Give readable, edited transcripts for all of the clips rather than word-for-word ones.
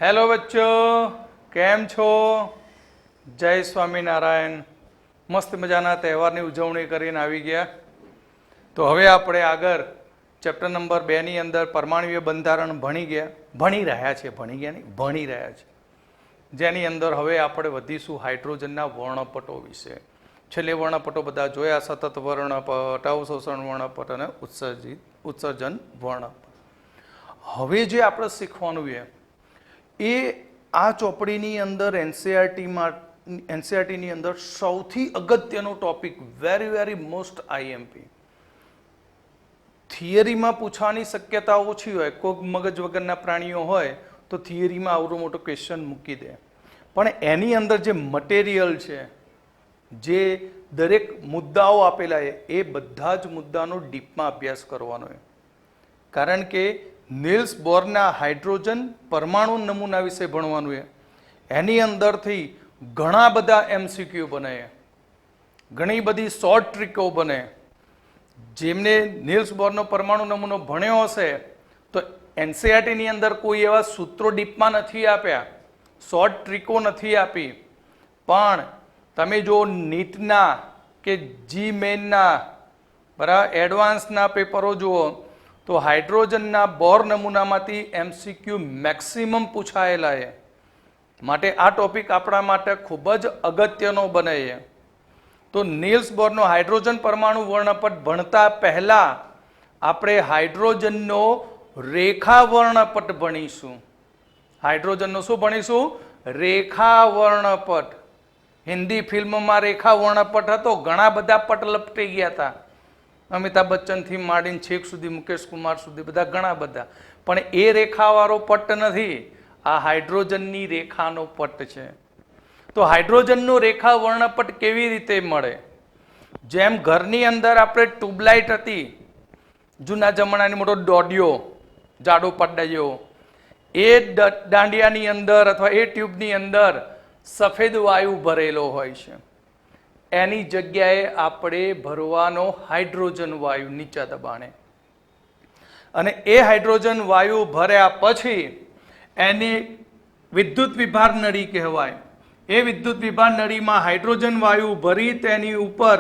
Hello બચ્ચો, કેમ છો? જય સ્વામિનારાયણ. મસ્ત મજાના તહેવારની ઉજવણી કરીને આવી ગયા. તો હવે આપણે આગળ ચેપ્ટર નંબર 2 ની અંદર પરમાણુય બંધારણ ભણી રહ્યા છે. જેની અંદર હવે આપણે વધીશું હાઇડ્રોજનના વર્ણપટો વિશે. છેલ્લે વર્ણપટો બધા જોયા, સતત વર્ણપટ, અવશોષણ વર્ણપટ અને ઉત્સર્જન વર્ણપટ. હવે જે આપણે શીખવાનું છે એ આ ચોપડીની અંદર એનસીઆરટીની અંદર સૌથી અગત્યનો ટોપિક, વેરી મોસ્ટ આઈએમપી. થિયરીમાં પૂછવાની શક્યતા ઓછી હોય, કોઈક મગજ વગરના પ્રાણીઓ હોય તો થિયરીમાં આવડો મોટો ક્વેશ્ચન મૂકી દે, પણ એની અંદર જે મટીરિયલ છે, જે દરેક મુદ્દાઓ આપેલા છે, એ બધા જ મુદ્દાનો ડીપમાં અભ્યાસ કરવાનો છે. કારણ કે નિલ્સ બોરના હાઇડ્રોજન પરમાણુ નમૂના વિશે ભણવાનું છે. એની અંદરથી ઘણા બધા એમસીક્યુ બને, ઘણી બધી શોર્ટ ટ્રીકો બને. જેમને નિલ્સ બોરનો પરમાણુ નમૂનો ભણ્યો હશે તો એનસીઆરટીની અંદર કોઈ એવા સૂત્રો ડીપમાં નથી આપ્યા, શોર્ટ ટ્રીકો નથી આપી. પણ તમે જો નીટના કે જી મેઇનના બરાબર એડવાન્સના પેપરો જુઓ તો હાઇડ્રોજનના બોર નમૂનામાંથી એમસીક્યુ મેક્સિમમ પૂછાયેલા છે. માટે આ ટોપિક આપણા માટે ખૂબ જ અગત્યનો બને છે. તો નિલ્સ બોરનો હાઇડ્રોજન પરમાણુ વર્ણપટ ભણતા પહેલા આપણે હાઇડ્રોજનનો રેખા વર્ણપટ ભણીશું. હાઇડ્રોજનનો શું ભણીશું? રેખા વર્ણપટ. હિન્દી ફિલ્મમાં રેખા વર્ણપટ હતો, ઘણા બધા પટ લપટી ગયા હતા. અમિતાભ બચ્ચનથી માંડીને છેક સુધી મુકેશ કુમાર સુધી બધા ઘણા બધા. પણ એ રેખાવાળો પટ્ટ નથી, આ હાઇડ્રોજનની રેખાનો પટ્ટ છે. તો હાઇડ્રોજનનો રેખા વર્ણપટ કેવી રીતે મળે? જેમ ઘરની અંદર આપણે ટ્યુબલાઇટ હતી, જૂના જમાનાની મોટો દોડિયો, જાડો પડદા જેવો, એ દાંડિયાની અંદર અથવા એ ટ્યુબની અંદર સફેદ વાયુ ભરેલો હોય છે. એની જગ્યાએ આપણે ભરવાનો હાઇડ્રોજન વાયુ નીચા દબાણે. અને એ હાઇડ્રોજન વાયુ ભર્યા પછી એની વિદ્યુત વિભાર નળી કહેવાય. એ વિદ્યુત વિભાર નળીમાં હાઇડ્રોજન વાયુ ભરી તેની ઉપર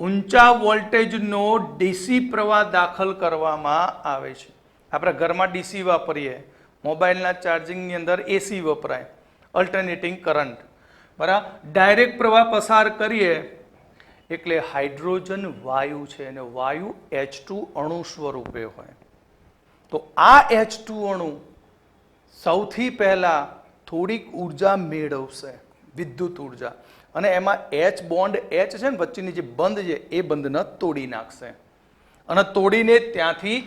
ઊંચા વોલ્ટેજનો ડીસી પ્રવાહ દાખલ કરવામાં આવે છે. આપણે ઘરમાં ડીસી વાપરીએ, મોબાઈલના ચાર્જિંગની અંદર એસી વપરાય, અલ્ટરનેટિંગ કરંટ, બરાબર. ડાયરેક્ટ પ્રવાહ પસાર કરીએ એટલે હાઇડ્રોજન વાયુ છે અને વાયુ H2 અણુ સ્વરૂપે હોય. તો આ H2 અણુ સૌથી પહેલા થોડીક ઉર્જા મેળવશે, વિદ્યુત ઉર્જા, અને એમાં H બોન્ડ H છે ને વચ્ચેની જે બંધ છે એ બંધને તોડી નાખશે અને તોડીને ત્યાંથી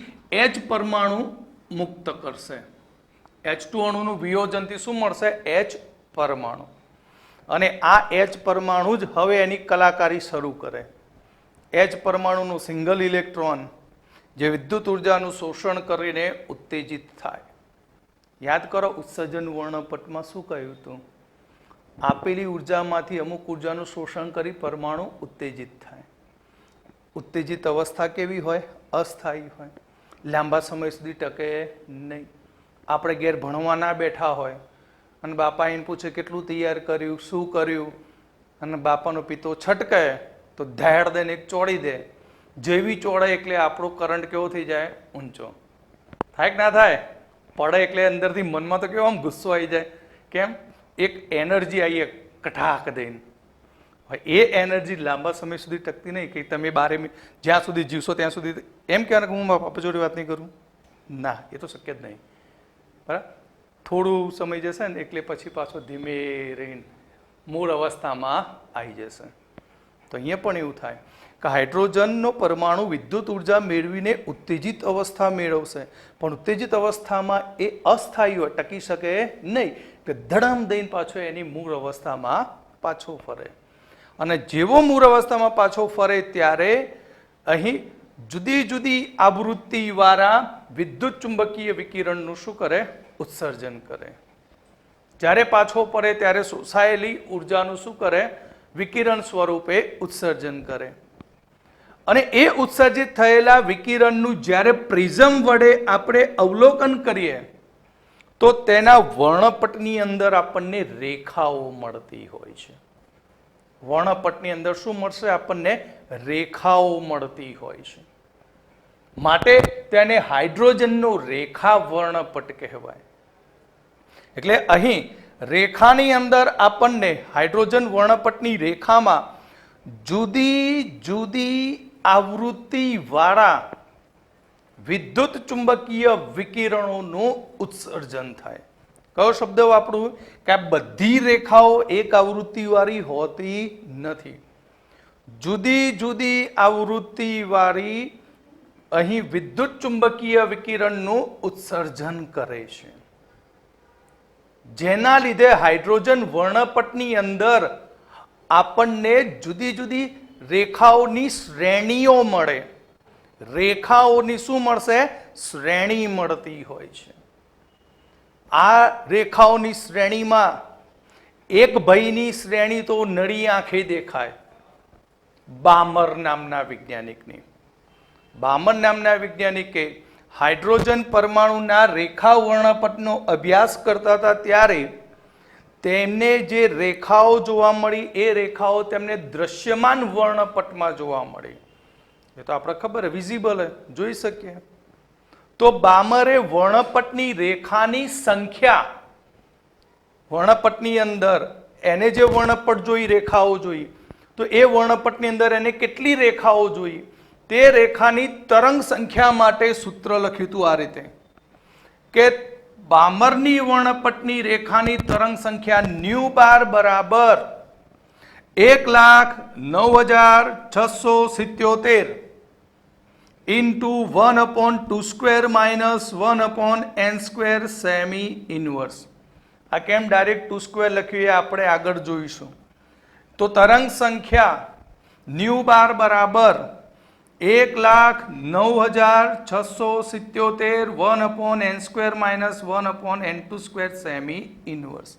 H પરમાણુ મુક્ત કરશે. H2 અણુનું વિયોજનથી શું મળશે? H પરમાણુ. અને આ H પરમાણુ જ હવે એની કલાકારી શરૂ કરે. H પરમાણુનું સિંગલ ઇલેક્ટ્રોન જે વિદ્યુત ઉર્જાનું શોષણ કરીને ઉત્તેજિત થાય. યાદ કરો, ઉત્સર્જન વર્ણપટમાં શું કહ્યું હતું? આપેલી ઉર્જામાંથી અમુક ઉર્જાનું શોષણ કરી પરમાણુ ઉત્તેજિત થાય. ઉત્તેજિત અવસ્થા કેવી હોય? અસ્થાયી હોય, લાંબા સમય સુધી ટકે નહીં. આપણે ઘેર ભણવા ના બેઠા હોય અને બાપા એને પૂછે કેટલું તૈયાર કર્યું, શું કર્યું, અને બાપાનો પિતો છટકે તો ધેડ દઈને એક ચોડી દે. જેવી ચોડે એટલે આપણો કરંટ કેવો થઈ જાય? ઊંચો થાય કે ના થાય? પડે એટલે અંદરથી મનમાં તો કેવો આમ ગુસ્સો આવી જાય. કેમ? એક એનર્જી આવી કટાક દઈને. એ એનર્જી લાંબા સમય સુધી ટકતી નહીં કે તમે જ્યાં સુધી જીવશો ત્યાં સુધી એમ કહેવાય કે હું મારા પપ્પા જોડે વાત નહીં કરું. ના, એ તો શક્ય જ નહીં. બરાબર. થોડું સમય જશે ને એટલે પછી પાછો ધીમે રહીને મૂળ અવસ્થામાં આવી જશે. તો અહીંયા પણ એવું થાય કે હાઇડ્રોજનનો પરમાણુ વિદ્યુત ઉર્જા મેળવીને ઉત્તેજિત અવસ્થા મેળવશે, પણ ઉત્તેજિત અવસ્થામાં એ અસ્થાયી હોય, ટકી શકે નહીં, કે ધડામ દઈને પાછો એની મૂળ અવસ્થામાં પાછો ફરે. અને જેવો મૂળ અવસ્થામાં પાછો ફરે ત્યારે અહીં જુદી જુદી આવૃત્તિવાળા વિદ્યુત ચુંબકીય વિકિરણનું શું કરે? ઉત્સર્જન કરે. જ્યારે પાછો પડે ત્યારે શોષાયેલી ઉર્જાનું શું કરે? વિકિરણ સ્વરૂપે ઉત્સર્જન કરે. અને એ ઉત્સર્જિત થયેલા વિકિરણનું જ્યારે પ્રિઝમ વડે આપણે અવલોકન કરીએ તો તેના વર્ણપટની અંદર આપણને રેખાઓ મળતી હોય છે. વર્ણપટની અંદર શું મળશે? આપણને રેખાઓ મળતી હોય છે. માટે તેને હાઇડ્રોજનનો રેખા વર્ણપટ કહેવાય. એટલે અહીં રેખાની અંદર આપણને હાઇડ્રોજન વર્ણપટની રેખામાં જુદી જુદી આવૃત્તિ વાળા વિદ્યુત ચુંબકીય વિકિરણોનું ઉત્સર્જન થાય. કયો શબ્દ વાપરું? કે આ બધી રેખાઓ એક આવૃત્તિ વાળી હોતી નથી. જુદી જુદી આવૃત્તિ વાળી અહીં વિદ્યુત ચુંબકીય વિકિરણનું ઉત્સર્જન કરે છે, જેના લીધે હાઇડ્રોજન વર્ણપટની અંદર આપણને જુદી જુદી રેખાઓની શ્રેણીઓ મળે. રેખાઓની શું મળશે? શ્રેણી મળતી હોય છે. આ રેખાઓની શ્રેણીમાં એક ભાઈની શ્રેણી તો નળી આંખે દેખાય, બામર નામના વૈજ્ઞાનિકની. બામર નામના વૈજ્ઞાનિકે હાઇડ્રોજન પરમાણુના રેખા વર્ણપટનો અભ્યાસ કરતા હતા ત્યારે તેમને જે રેખાઓ જોવા મળી એ રેખાઓ તેમને દ્રશ્યમાન વર્ણપટમાં જોવા મળી. એ તો આપણે ખબર, વિઝિબલ જોઈ શકીએ. તો બામરે વર્ણપટની રેખાની સંખ્યા, વર્ણપટની અંદર એને જે વર્ણપટ જોઈ, રેખાઓ જોઈ, તો એ વર્ણપટની અંદર એને કેટલી રેખાઓ જોઈ તે રેખાની તરંગ સંખ્યા માટે સૂત્ર લખ્યું હતું આ રીતે કે બામરની વર્ણપટની રેખાની તરંગ સંખ્યા ન્યુ બાર બરાબર 1,09,677 into 1/2 square minus 1/n square semi inverse. આ કેમ ડાયરેક્ટ 2 સ્ક્વેર લખ્યું એ આપણે આગળ જોઈશું. તો તરંગ સંખ્યા ન્યુ બાર બરાબર 1,09,677 1/n square minus 1/n2 square semi inverse.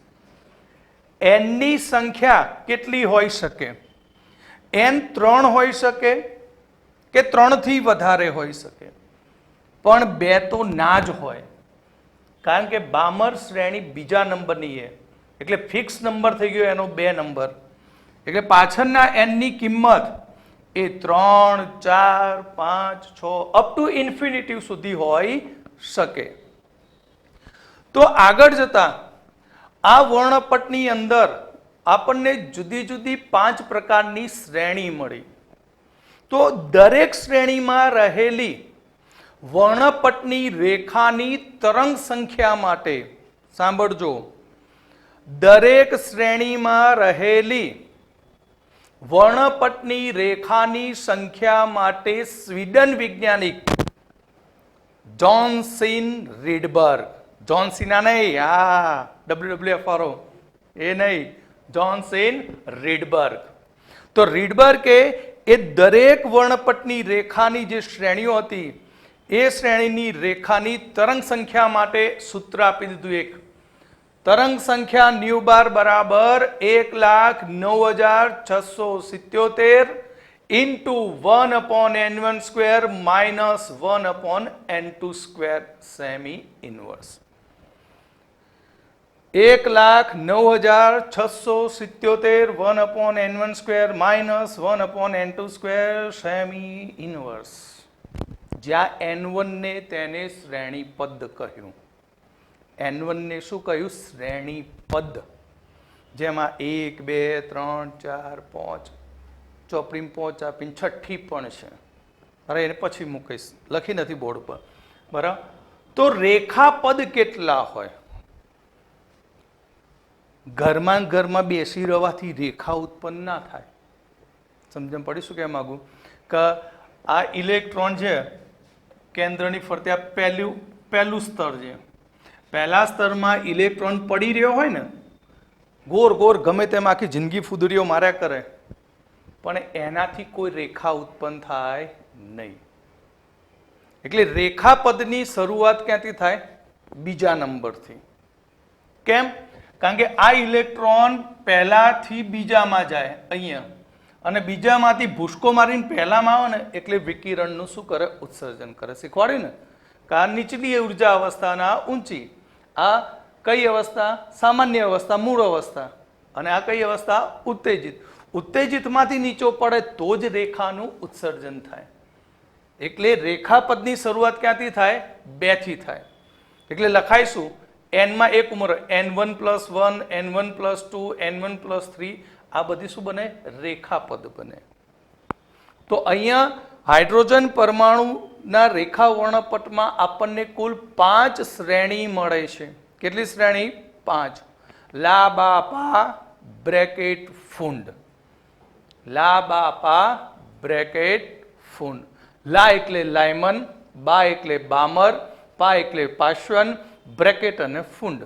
n ની સંખ્યા કેટલી હોઈ શકે? n 3 હોઈ શકે કે 3 થી વધારે હોઈ શકે, પણ 2 તો ના જ હોય, કારણ કે બામર શ્રેણી બીજા નંબરની છે, એટલે ફિક્સ નંબર થઈ ગયો એનો 2 નંબર. એટલે પાછળના n ની કિંમત એ 3, 4, 5, 6 અપ ટુ ઇન્ફિનિટી સુધી હોઈ શકે. તો આગળ જતા આ વર્ણપટની અંદર આપણને જુદી જુદી 5 પ્રકારની શ્રેણી મળી. તો દરેક શ્રેણીમાં રહેલી વર્ણપટની રેખાની તરંગ સંખ્યા માટે, સાંભળજો, દરેક શ્રેણીમાં રહેલી વર્ણપટની રેખાની સંખ્યા માટે સ્વીડન વૈજ્ઞાનિક જોન્સીન રીડબર્ગ, જોન્સીના નહીં, આ WWF વાળો એ નહીં, જોન્સીન રીડબર્ગ. તો રીડબર્ગે એ દરેક વર્ણપટની રેખાની જે શ્રેણીઓ હતી એ શ્રેણીની રેખાની તરંગ સંખ્યા માટે સૂત્ર આપી દીધું. એક તરંગ સંખ્યા ન્યુ બાર બરાબર 1,09,677 into 1/n1 square minus 1/n2 square semi inverse. 1,09,677 1/n1 square minus 1/n2 square semi inverse. જ્યાં n1 ને તેને શ્રેણી પદ કહ્યું. n1 ને શું કહ્યું? શ્રેણી પદ. જેમાં 1, 2, 3, 4, 5 ચોપડીમાં 5 આપીને છઠ્ઠી પણ છે. અરે એને પછી મૂકીશ, લખી નથી બોર્ડ પર, બરાબર. તો રેખા પદ કેટલા હોય? ઘરમાં બેસી રહેવાથી રેખા ઉત્પન્ન ના થાય. સમજણ પડી શું કહેવા માંગુ? કે આ ઇલેક્ટ્રોન છે કેન્દ્રની ફરતે, આ પહેલું સ્તર છે. પહેલા સ્તરમાં ઇલેક્ટ્રોન પડી રહ્યો હોય ને, ગોર ગોર ગમે તેમ આખી જિંદગી ફૂદરીઓ માર્યા કરે, પણ એનાથી કોઈ રેખા ઉત્પન્ન થાય નહીં. એટલે રેખા પદની શરૂઆત ક્યાંથી થાય? બીજા નંબરથી. કેમ? કારણ કે આ ઇલેક્ટ્રોન પહેલાથી બીજામાં જાય અહીંયા, અને બીજામાંથી ભૂસકો મારીને પહેલામાં આવે ને એટલે વિકિરણનું શું કરે? ઉત્સર્જન કરે. શીખવાડ્યું ને? કારણ નીચલી ઉર્જા અવસ્થાના ઊંચી, આ કઈ અવસ્થા? સામાન્ય અવસ્થા, મૂળ અવસ્થા. અને આ કઈ અવસ્થા? ઉત્તેજિત. ઉત્તેજિતમાંથી નીચો પડે તો જ રેખાનું ઉત્સર્જન થાય. એટલે રેખાપદની શરૂઆત ક્યાંથી થાય? 2 થી થાય. એટલે લખાઈશું n માં 1 ઉમેરો, n1 + 1, n1 + 2, n1 + 3. આ બધી શું બને? રેખાપદ બને. તો અહીંયા હાઇડ્રોજન પરમાણુના રેખા વર્ણપટમાં આપણને કુલ 5 શ્રેણી મળે છે. કેટલી શ્રેણી? 5. લા બા પા બ્રેકેટ ફુંડ. લા બા પા બ્રેકેટ ફુંડ. લા એટલે લાયમન, બા એટલે બામર, પા એટલે પાશ્વન, બ્રેકેટ અને ફુંડ.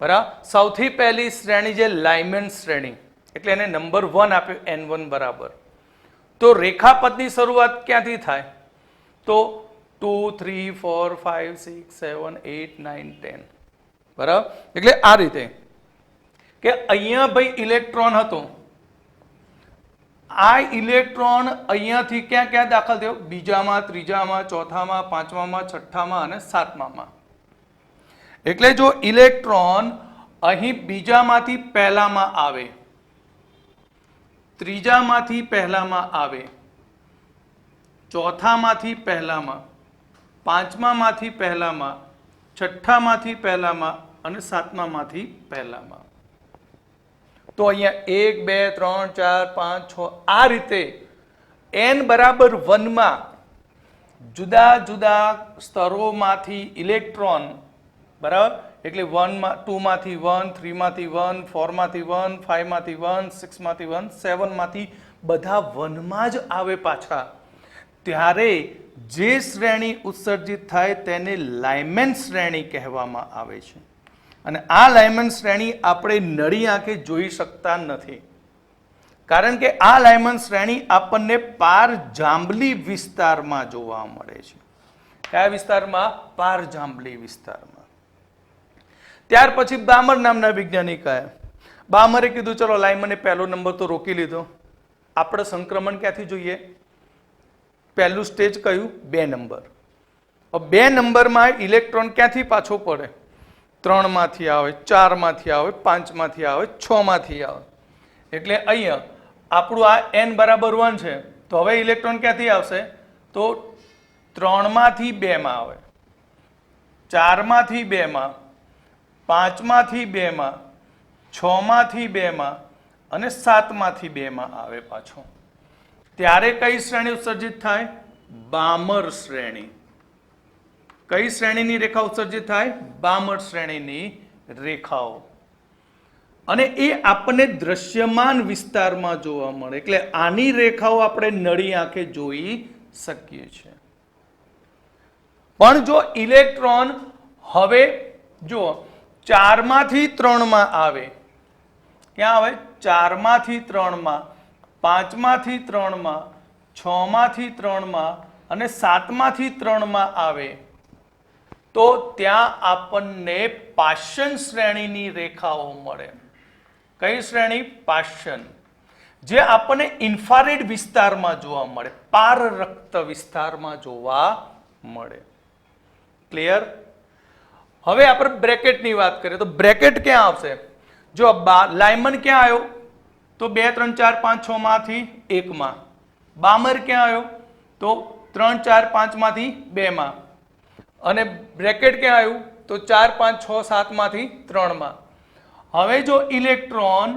બરાબર. સૌથી પહેલી શ્રેણી જે લાયમન શ્રેણી, એટલે એને નંબર 1 આપ્યો, n1 બરાબર. તો રેખાપદની શરૂઆત ક્યાંથી થાય? તો 2, 3, 4, 5, 6, 7, 8, 9, 10. બરાબર. એટલે આ રીતે કે અહીંયા ભાઈ ઇલેક્ટ્રોન હતો, આ ઇલેક્ટ્રોન અહીંયાથી ક્યાં ક્યાં દાખલ થયો? બીજામાં, ત્રીજામાં, ચોથામાં, પાંચમામાં, છઠ્ઠામાં અને સાતમામાં. એટલે જો ઇલેક્ટ્રોન અહીં બીજામાંથી પહેલામાં આવે, ત્રીજામાંથી પહેલામાં આવે, ચોથામાંથી પહેલામાં, પાંચમામાંથી પહેલામાં, છઠ્ઠામાંથી પહેલામાં અને સાતમામાંથી પહેલામાં. તો અહીંયા 1, 2, 3, 4, 5, 6 આ રીતે n બરાબર 1 માં જુદા જુદા સ્તરોમાંથી ઇલેક્ટ્રોન, બરાબર, એટલે 2 માંથી 1, 3 માંથી 1, 4 માંથી 1, 5 માંથી 1, 6 માંથી 1, 7 માંથી બધા 1 માં જ આવે પાછા. ત્યારે જે શ્રેણી ઉત્સર્જિત થાય તેને લાયમેન શ્રેણી કહેવામાં આવે છે. અને આ લાયમન શ્રેણી આપણે નળી આંખે જોઈ શકતા નથી, કારણ કે આ લાયમન શ્રેણી આપણને પાર જાંબલી વિસ્તારમાં જોવા મળે છે. કયા વિસ્તારમાં? પાર જાંબલી વિસ્તારમાં. ત્યાર પછી બામર નામના વૈજ્ઞાનિક આવ્યા. બામરે કીધું ચલો લાયમને પહેલો નંબર તો રોકી લીધો, આપણે સંક્રમણ ક્યાંથી જોઈએ? પહેલું સ્ટેજ કયું? 2 નંબર. 2 નંબરમાં ઇલેક્ટ્રોન ક્યાંથી પાછો પડે? 3 માંથી આવે, 4 માંથી આવે, 5 માંથી આવે, 6 માંથી આવે. એટલે અહીંયા આપણું આ n બરાબર 1 છે, તો હવે ઇલેક્ટ્રોન ક્યાંથી આવશે? તો 3 માંથી 2 માં આવે, 4 માંથી 2 માં, 5 માંથી 2 માં, 6 માંથી 2 માં અને 7 માંથી 2 માં આવે પાછો. ત્યારે કઈ શ્રેણી ઉત્સર્જિત થાય? બામર શ્રેણી. કઈ શ્રેણીની રેખા ઉત્સર્જિત થાય? બામર શ્રેણીની રેખાઓ. અને એ આપણને દ્રશ્યમાન વિસ્તારમાં જોવા મળે. એટલે આની રેખાઓ આપણે નળી આંખે જોઈ શકીએ છીએ. પણ જો ઇલેક્ટ્રોન હવે જો 4 માંથી 3 માં આવે, ક્યાં આવે? 4 માંથી 3 માં, 5 માંથી 3 માં, 6 માંથી 3 માં અને 7 માંથી 3 માં આવે, તો ત્યાં આપણને પાષાણ શ્રેણીની રેખાઓ મળે. કઈ શ્રેણી? પાષાણ. જે આપણને ઇન્ફ્રારેડ વિસ્તારમાં જોવા મળે, પાર રક્ત વિસ્તારમાં જોવા મળે. ક્લિયર? હવે આપણે બ્રેકેટની વાત કરીએ તો બ્રેકેટ ક્યાં આવશે? જો લાયમન ક્યાં આવ્યો? તો 2, 3, 4, 5, 6 માંથી 1 માં. બામર ક્યાં આવ્યો? તો 3, 4, 5 માંથી 2 માં. અને બ્રેકેટ ક્યાં આવ્યું? તો 4, 5, 6, 7 માંથી 3 માં. હવે જો ઇલેક્ટ્રોન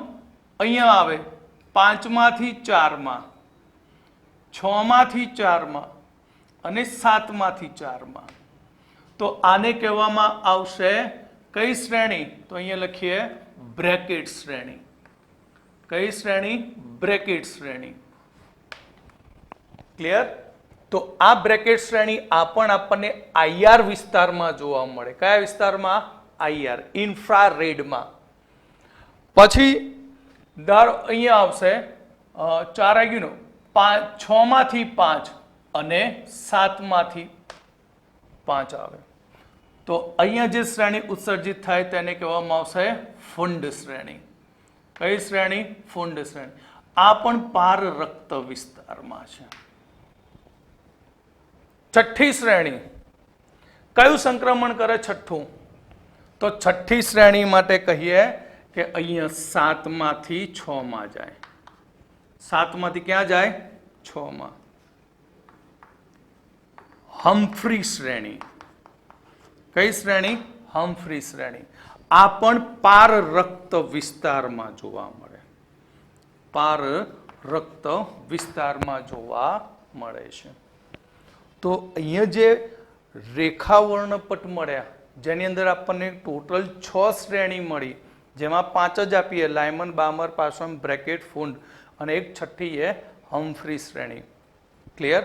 અહીંયા આવે 5 માંથી 4 માં, 6 માંથી 4 માં અને 7 માંથી 4 માં, તો આને કહેવામાં આવશે કઈ શ્રેણી? તો અહીંયા લખીએ બ્રેકેટ શ્રેણી. કઈ શ્રેણી? બ્રેકેટ શ્રેણી. ક્લિયર? તો આ બ્રેકેટ શ્રેણી આપણને IR વિસ્તારમાં જોવા મળે. કયા વિસ્તારમાં? IR, ઇન્ફ્રારેડમાં. પછી ધારો અહીંયા આવશે 4 આવી ગયું, 6 માંથી 5 અને 7 માંથી 5 આવે, તો અહીંયા જે શ્રેણી ઉત્સર્જિત થાય તેને કહેવામાં આવશે ફુંડ શ્રેણી. કઈ શ્રેણી? ફુંડ શ્રેણી. આ પણ પાર રક્ત વિસ્તારમાં છે. છઠ્ઠી શ્રેણી. કયું સંક્રમણ કરે? છઠ્ઠું. તો છઠ્ઠી શ્રેણી માટે કહીએ કે અહીંયા 7 માંથી 6 માં જાય. 7 માંથી ક્યાં જાય? 6 માં. હમ્ફ્રી શ્રેણી. કઈ શ્રેણી? હમ્ફ્રી શ્રેણી. આ પણ પાર રક્ત વિસ્તારમાં જોવા મળે. પાર રક્ત વિસ્તારમાં જોવા મળે છે. તો અહીંયા જે રેખા વર્ણપટ મળ્યા, જેની અંદર આપણને ટોટલ 6 શ્રેણી મળી, જેમાં 5 જ આપીએ, લાયમન, બામર, પાસમ, બ્રેકેટ, ફુંડ, અને એક છઠ્ઠી એ હમ્ફ્રી શ્રેણી. ક્લિયર?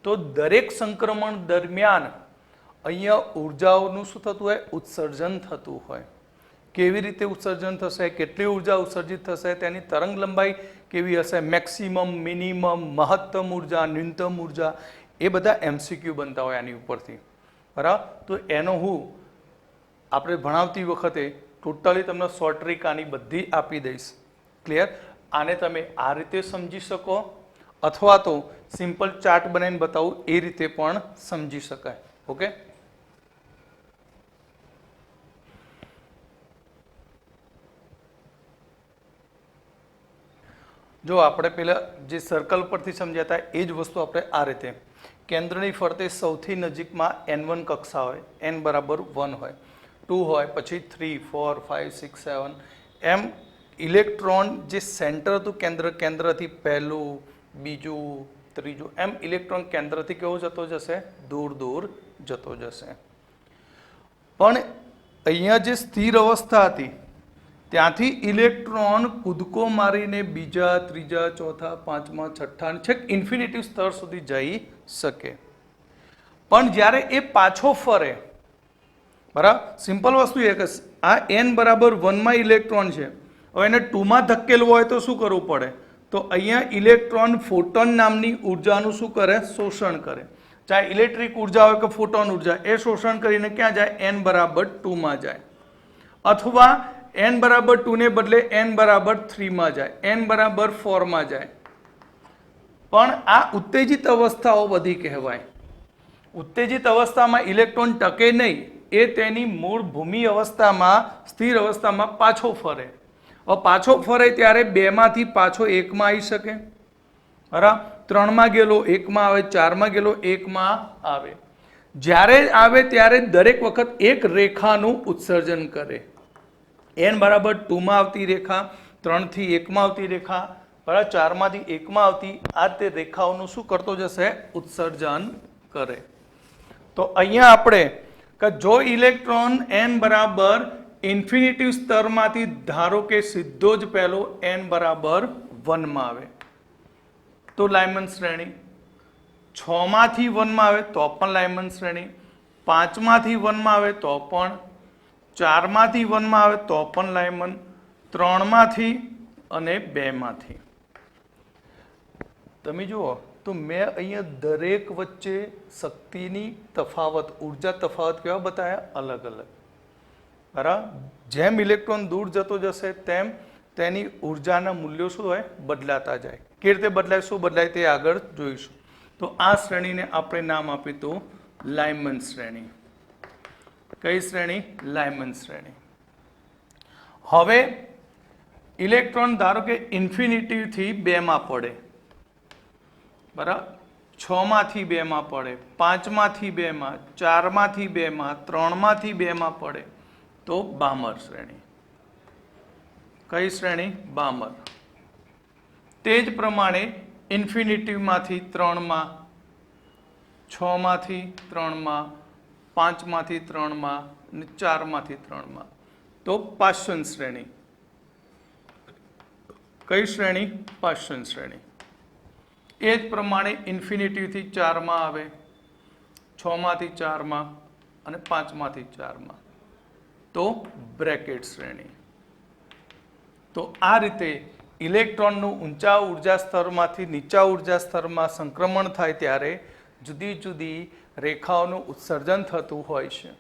તો દરેક સંક્રમણ દરમિયાન અહીંયા ઉર્જાઓનું શું થતું હોય? ઉત્સર્જન થતું હોય. કેવી રીતે ઉત્સર્જન થશે? કેટલી ઉર્જા ઉત્સર્જિત થશે? તેની તરંગ લંબાઈ કેવી હશે? મેક્સિમમ, મિનિમમ, મહત્તમ ઉર્જા, ન્યૂનતમ ઉર્જા, એ બધા MCQ બનતા હોય આની ઉપરથી. બરાબર? તો એનો હું આપણે ભણાવતી વખતે ટોટલી તમને શોર્ટ ટ્રીક આની બધી આપી દઈશ. ક્લિયર? આને તમે આ રીતે સમજી શકો, અથવા તો સિમ્પલ ચાર્ટ બનાવીને બતાવું એ રીતે પણ સમજી શકાય. ઓકે? જો આપણે પેલા જે સર્કલ પરથી સમજ્યા હતા એ જ વસ્તુ આપણે આ રીતે, કેન્દ્રની ફરતે સૌથી નજીકમાં N1 કક્ષા હોય, N બરાબર 1 હોય, 2 હોય, પછી 3, 4, 5, 6, 7, એમ ઇલેક્ટ્રોન જે સેન્ટર હતું, કેન્દ્રથી પહેલું, બીજું, ત્રીજું, એમ ઇલેક્ટ્રોન કેન્દ્રથી કેવો જતો જશે? દૂર દૂર જતો જશે. પણ અહીંયા જે સ્થિર અવસ્થા હતી ત્યાંથી ઇલેક્ટ્રોન કૂદકો મારીને બીજા, ત્રીજા, ચોથા, પાંચમા, છઠ્ઠા, છેક ઇન્ફિનિટી સ્તર સુધી જઈ શકે. પણ જ્યારે એ પાછો ફરે, બરાબર, સિમ્પલ વસ્તુ એ કે આ N બરાબર 1 માં ઇલેક્ટ્રોન છે, હવે એને 2 માં ધકેલવો હોય તો શું કરવું પડે? તો અહીંયા ઇલેક્ટ્રોન ફોટોન નામની ઉર્જાનું શું કરે? શોષણ કરે. ચાહે ઇલેક્ટ્રિક ઉર્જા હોય કે ફોટોન ઉર્જા, એ શોષણ કરીને ક્યાં જાય? N બરાબર 2 માં જાય. અથવા N બરાબર 2 ને બદલે N બરાબર 3 માં જાય, N બરાબર 4 માં જાય. પણ આ ઉત્તેજિત અવસ્થાઓ બધી કહેવાય. ઉત્તેજિત અવસ્થામાં ઇલેક્ટ્રોન ટકે નહીં, એ તેની મૂળ ભૂમિ અવસ્થામાં, સ્થિર અવસ્થામાં પાછો ફરે. હવે પાછો ફરે ત્યારે 2 માંથી પાછો 1 માં આવી શકે. બરાબર? 3 માં ગયેલો 1 માં આવે, 4 માં ગયેલો 1 માં આવે. જ્યારે આવે ત્યારે દરેક વખત એક રેખાનું ઉત્સર્જન કરે. N બરાબર 2 માં આવતી રેખા, 3 થી 1 માં આવતી રેખા, બરાબર, 4 માંથી 1 માં આવતી, આ તે રેખાઓનું શું કરતો જશે? ઉત્સર્જન કરે. તો અહીંયા આપણે કે જો ઇલેક્ટ્રોન N બરાબર ઇન્ફિનિટી સ્તરમાંથી ધારો કે સીધો જ પહેલો N બરાબર 1 માં આવે તો લાયમન શ્રેણી, 6 માંથી 1 માં આવે તો પણ લાયમન શ્રેણી, 5 માંથી 1 માં આવે તો પણ, 4 માંથી 1 માં આવે તો પણ લાયમન, 3 માંથી અને 2 માંથી. તમે જુઓ તો મેં અહીંયા દરેક વચ્ચે શક્તિની તફાવત, ઉર્જા તફાવત કેવા બતાવ્યા? અલગ અલગ. બરાબર? જેમ ઇલેક્ટ્રોન દૂર જતો જશે તેમ તેની ઉર્જાના મૂલ્યો શું હોય? બદલાતા જાય. કેવી રીતે બદલાય, શું બદલાય તે આગળ જોઈશું. તો આ શ્રેણીને આપણે નામ આપ્યું તો લાયમન શ્રેણી. કઈ શ્રેણી? લાયમન શ્રેણી. હવે ઇલેક્ટ્રોન ધારો કે ઇન્ફિનિટીથી 2 માં પડે, બરાબર, 6 માંથી 2 માં પડે, 5 માંથી 2 માં, 4 માંથી 2 માં, 3 માંથી 2 માં પડે તો બામર શ્રેણી. કઈ શ્રેણી? બામર. તે જ પ્રમાણે ઇન્ફિનિટીમાંથી 3 માં, 6 માંથી 3 માં, 5 માંથી 3 માં અને 4 માંથી 3 માં તો પાશ્ચન શ્રેણી. કઈ શ્રેણી? પાશ્ચન શ્રેણી. એ જ પ્રમાણે ઇન્ફિનિટીથી 4 માં આવે, 6 માંથી 4 માં અને 5 માંથી 4 માં તો બ્રેકેટ શ્રેણી. તો આ રીતે ઇલેક્ટ્રોનનું ઊંચા ઉર્જા સ્તરમાંથી નીચા ઉર્જા સ્તરમાં સંક્રમણ થાય ત્યારે જુદી જુદી રેખાઓનું ઉત્સર્જન થતું હોય છે.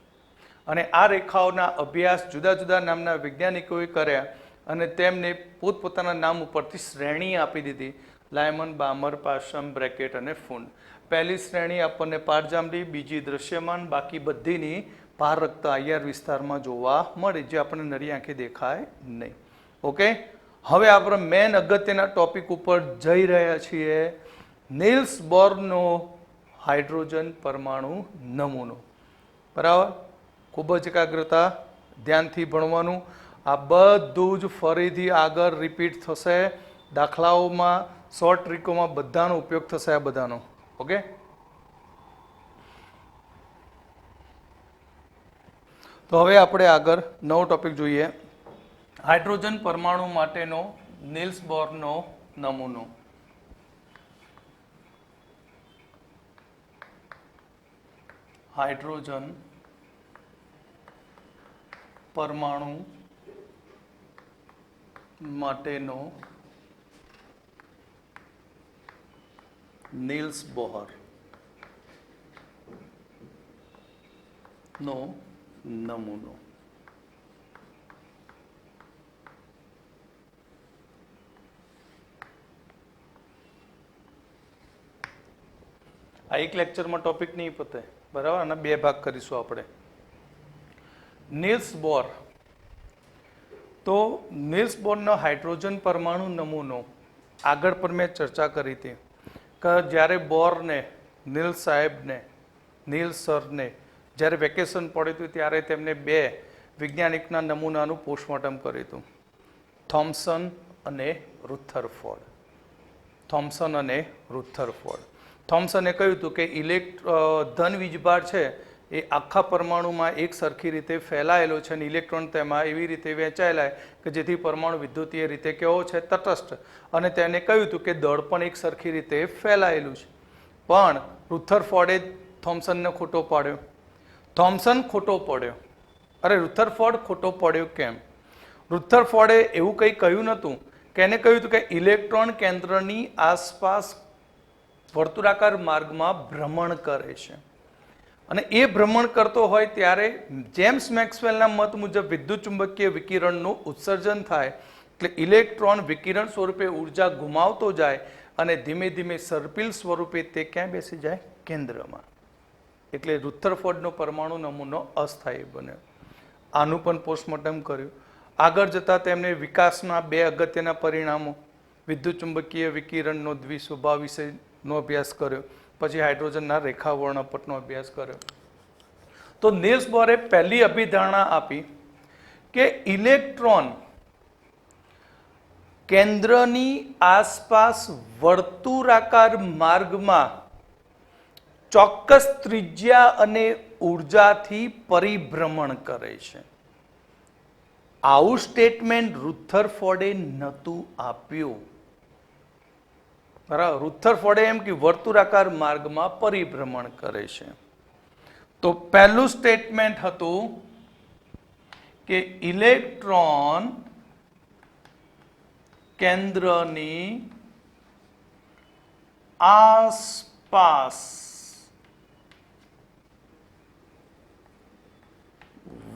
અને આ રેખાઓના અભ્યાસ જુદા જુદા નામના વૈજ્ઞાનિકોએ કર્યા અને તેમને પોતપોતાના નામ ઉપરથી શ્રેણી આપી દીધી: લાયમન, બામર, પાશમ, બ્રેકેટ અને ફુંડ. પહેલી શ્રેણી આપણને પારજાંબલી, બીજી દ્રશ્યમાન, બાકી બધીની ભારરક્ત IR વિસ્તારમાં જોવા મળે, જે આપણને નરી આંખે દેખાય નહીં. ઓકે, હવે આપણે મેન અગત્યના ટોપિક ઉપર જઈ રહ્યા છીએ. નીલ્સ બોરનો હાઇડ્રોજન પરમાણુ નમૂનો. બરાબર, ખૂબ જ એકાગ્રતા ધ્યાનથી ભણવાનું. આ બધું જ ફરીથી આગળ રિપીટ થશે. દાખલાઓમાં, શોર્ટ ટ્રીકોમાં બધાનો ઉપયોગ થશે આ બધાનો. ઓકે, તો હવે આપણે આગળ નવો ટોપિક જોઈએ. હાઇડ્રોજન પરમાણુ માટેનો નીલ્સ બોરનો નમૂનો. હાઇડ્રોજન પરમાણુ માટેનો નીલ્સ બોહર નો નમૂનો. આ એક લેક્ચરમાં ટોપિક નહીં પતે, બરાબર, અને બે ભાગ કરીશું આપણે. નીલ્સ બોર. તો નીલ્સ બોરનો હાઇડ્રોજન પરમાણુ નમૂનો આગળ પર મેં ચર્ચા કરી હતી કે જ્યારે બોરને, નીલ્સ સાહેબને, નીલ્સ સરને જ્યારે વેકેશન પડ્યું હતું ત્યારે તેમને બે વૈજ્ઞાનિકના નમૂનાનું પોસ્ટમોર્ટમ કર્યું હતું, થોમ્સન અને રુથરફોર્ડ. થોમ્સન અને રુથરફોર્ડ. થોમ્સને કહ્યું હતું કે ધન વીજભાર છે એ આખા પરમાણુમાં એક સરખી રીતે ફેલાયેલો છે અને ઇલેક્ટ્રોન તેમાં એવી રીતે વહેંચાયેલા કે જેથી પરમાણુ વિદ્યુતીય રીતે કેવો છે, તટસ્થ. અને તેને કહ્યું હતું કે દળ પણ એક સરખી રીતે ફેલાયેલું છે. પણ રુથરફોર્ડે થોમ્સનને ખોટો પાડ્યો. થોમ્સન ખોટો પડ્યો. અરે, રુથરફોર્ડ ખોટો પડ્યો કેમ? રુથરફોર્ડે એવું કંઈ કહ્યું નહોતું, કે એને કહ્યું હતું કે ઇલેક્ટ્રોન કેન્દ્રની આસપાસ વર્તુળાકાર માર્ગમાં ભ્રમણ કરે છે અને એ ભ્રમણ કરતો હોય ત્યારે જેમ્સ મેક્સવેલના મત મુજબ વિદ્યુત ચુંબકીય વિકિરણનું ઉત્સર્જન થાય, એટલે ઇલેક્ટ્રોન વિકિરણ સ્વરૂપે ઉર્જા ગુમાવતો જાય અને ધીમે ધીમે સર્પિલ સ્વરૂપે તે ક્યાં બેસી જાય? કેન્દ્રમાં. એટલે રુથરફોર્ડનો પરમાણુ નમૂનો અસ્થાયી બન્યો. આનું પણ પોસ્ટમોર્ટમ કર્યું. આગળ જતાં તેમણે વિકાસના બે અગત્યના પરિણામો, વિદ્યુત ચુંબકીય વિકિરણનો દ્વિસ્વભાવ વિશેનો અભ્યાસ કર્યો, પછી હાઇડ્રોજનના રેખા વર્ણપટનો અભ્યાસ કર્યો. તો નીલ્સ બોરે પહેલી અભિધારણા આપી કે ઇલેક્ટ્રોન કેન્દ્રની આસપાસ વર્તુળાકાર માર્ગમાં ચોક્કસ ત્રિજ્યા અને ઉર્જાથી પરિભ્રમણ કરે છે. આવું સ્ટેટમેન્ટ રુથરફોર્ડે નહોતું આપ્યું. બરાબર, રુથરફોર્ડે એમ કે વર્તુળાકાર માર્ગમાં પરિભ્રમણ કરે છે. તો પહેલું સ્ટેટમેન્ટ હતું કે ઇલેક્ટ્રોન કેન્દ્રની આસપાસ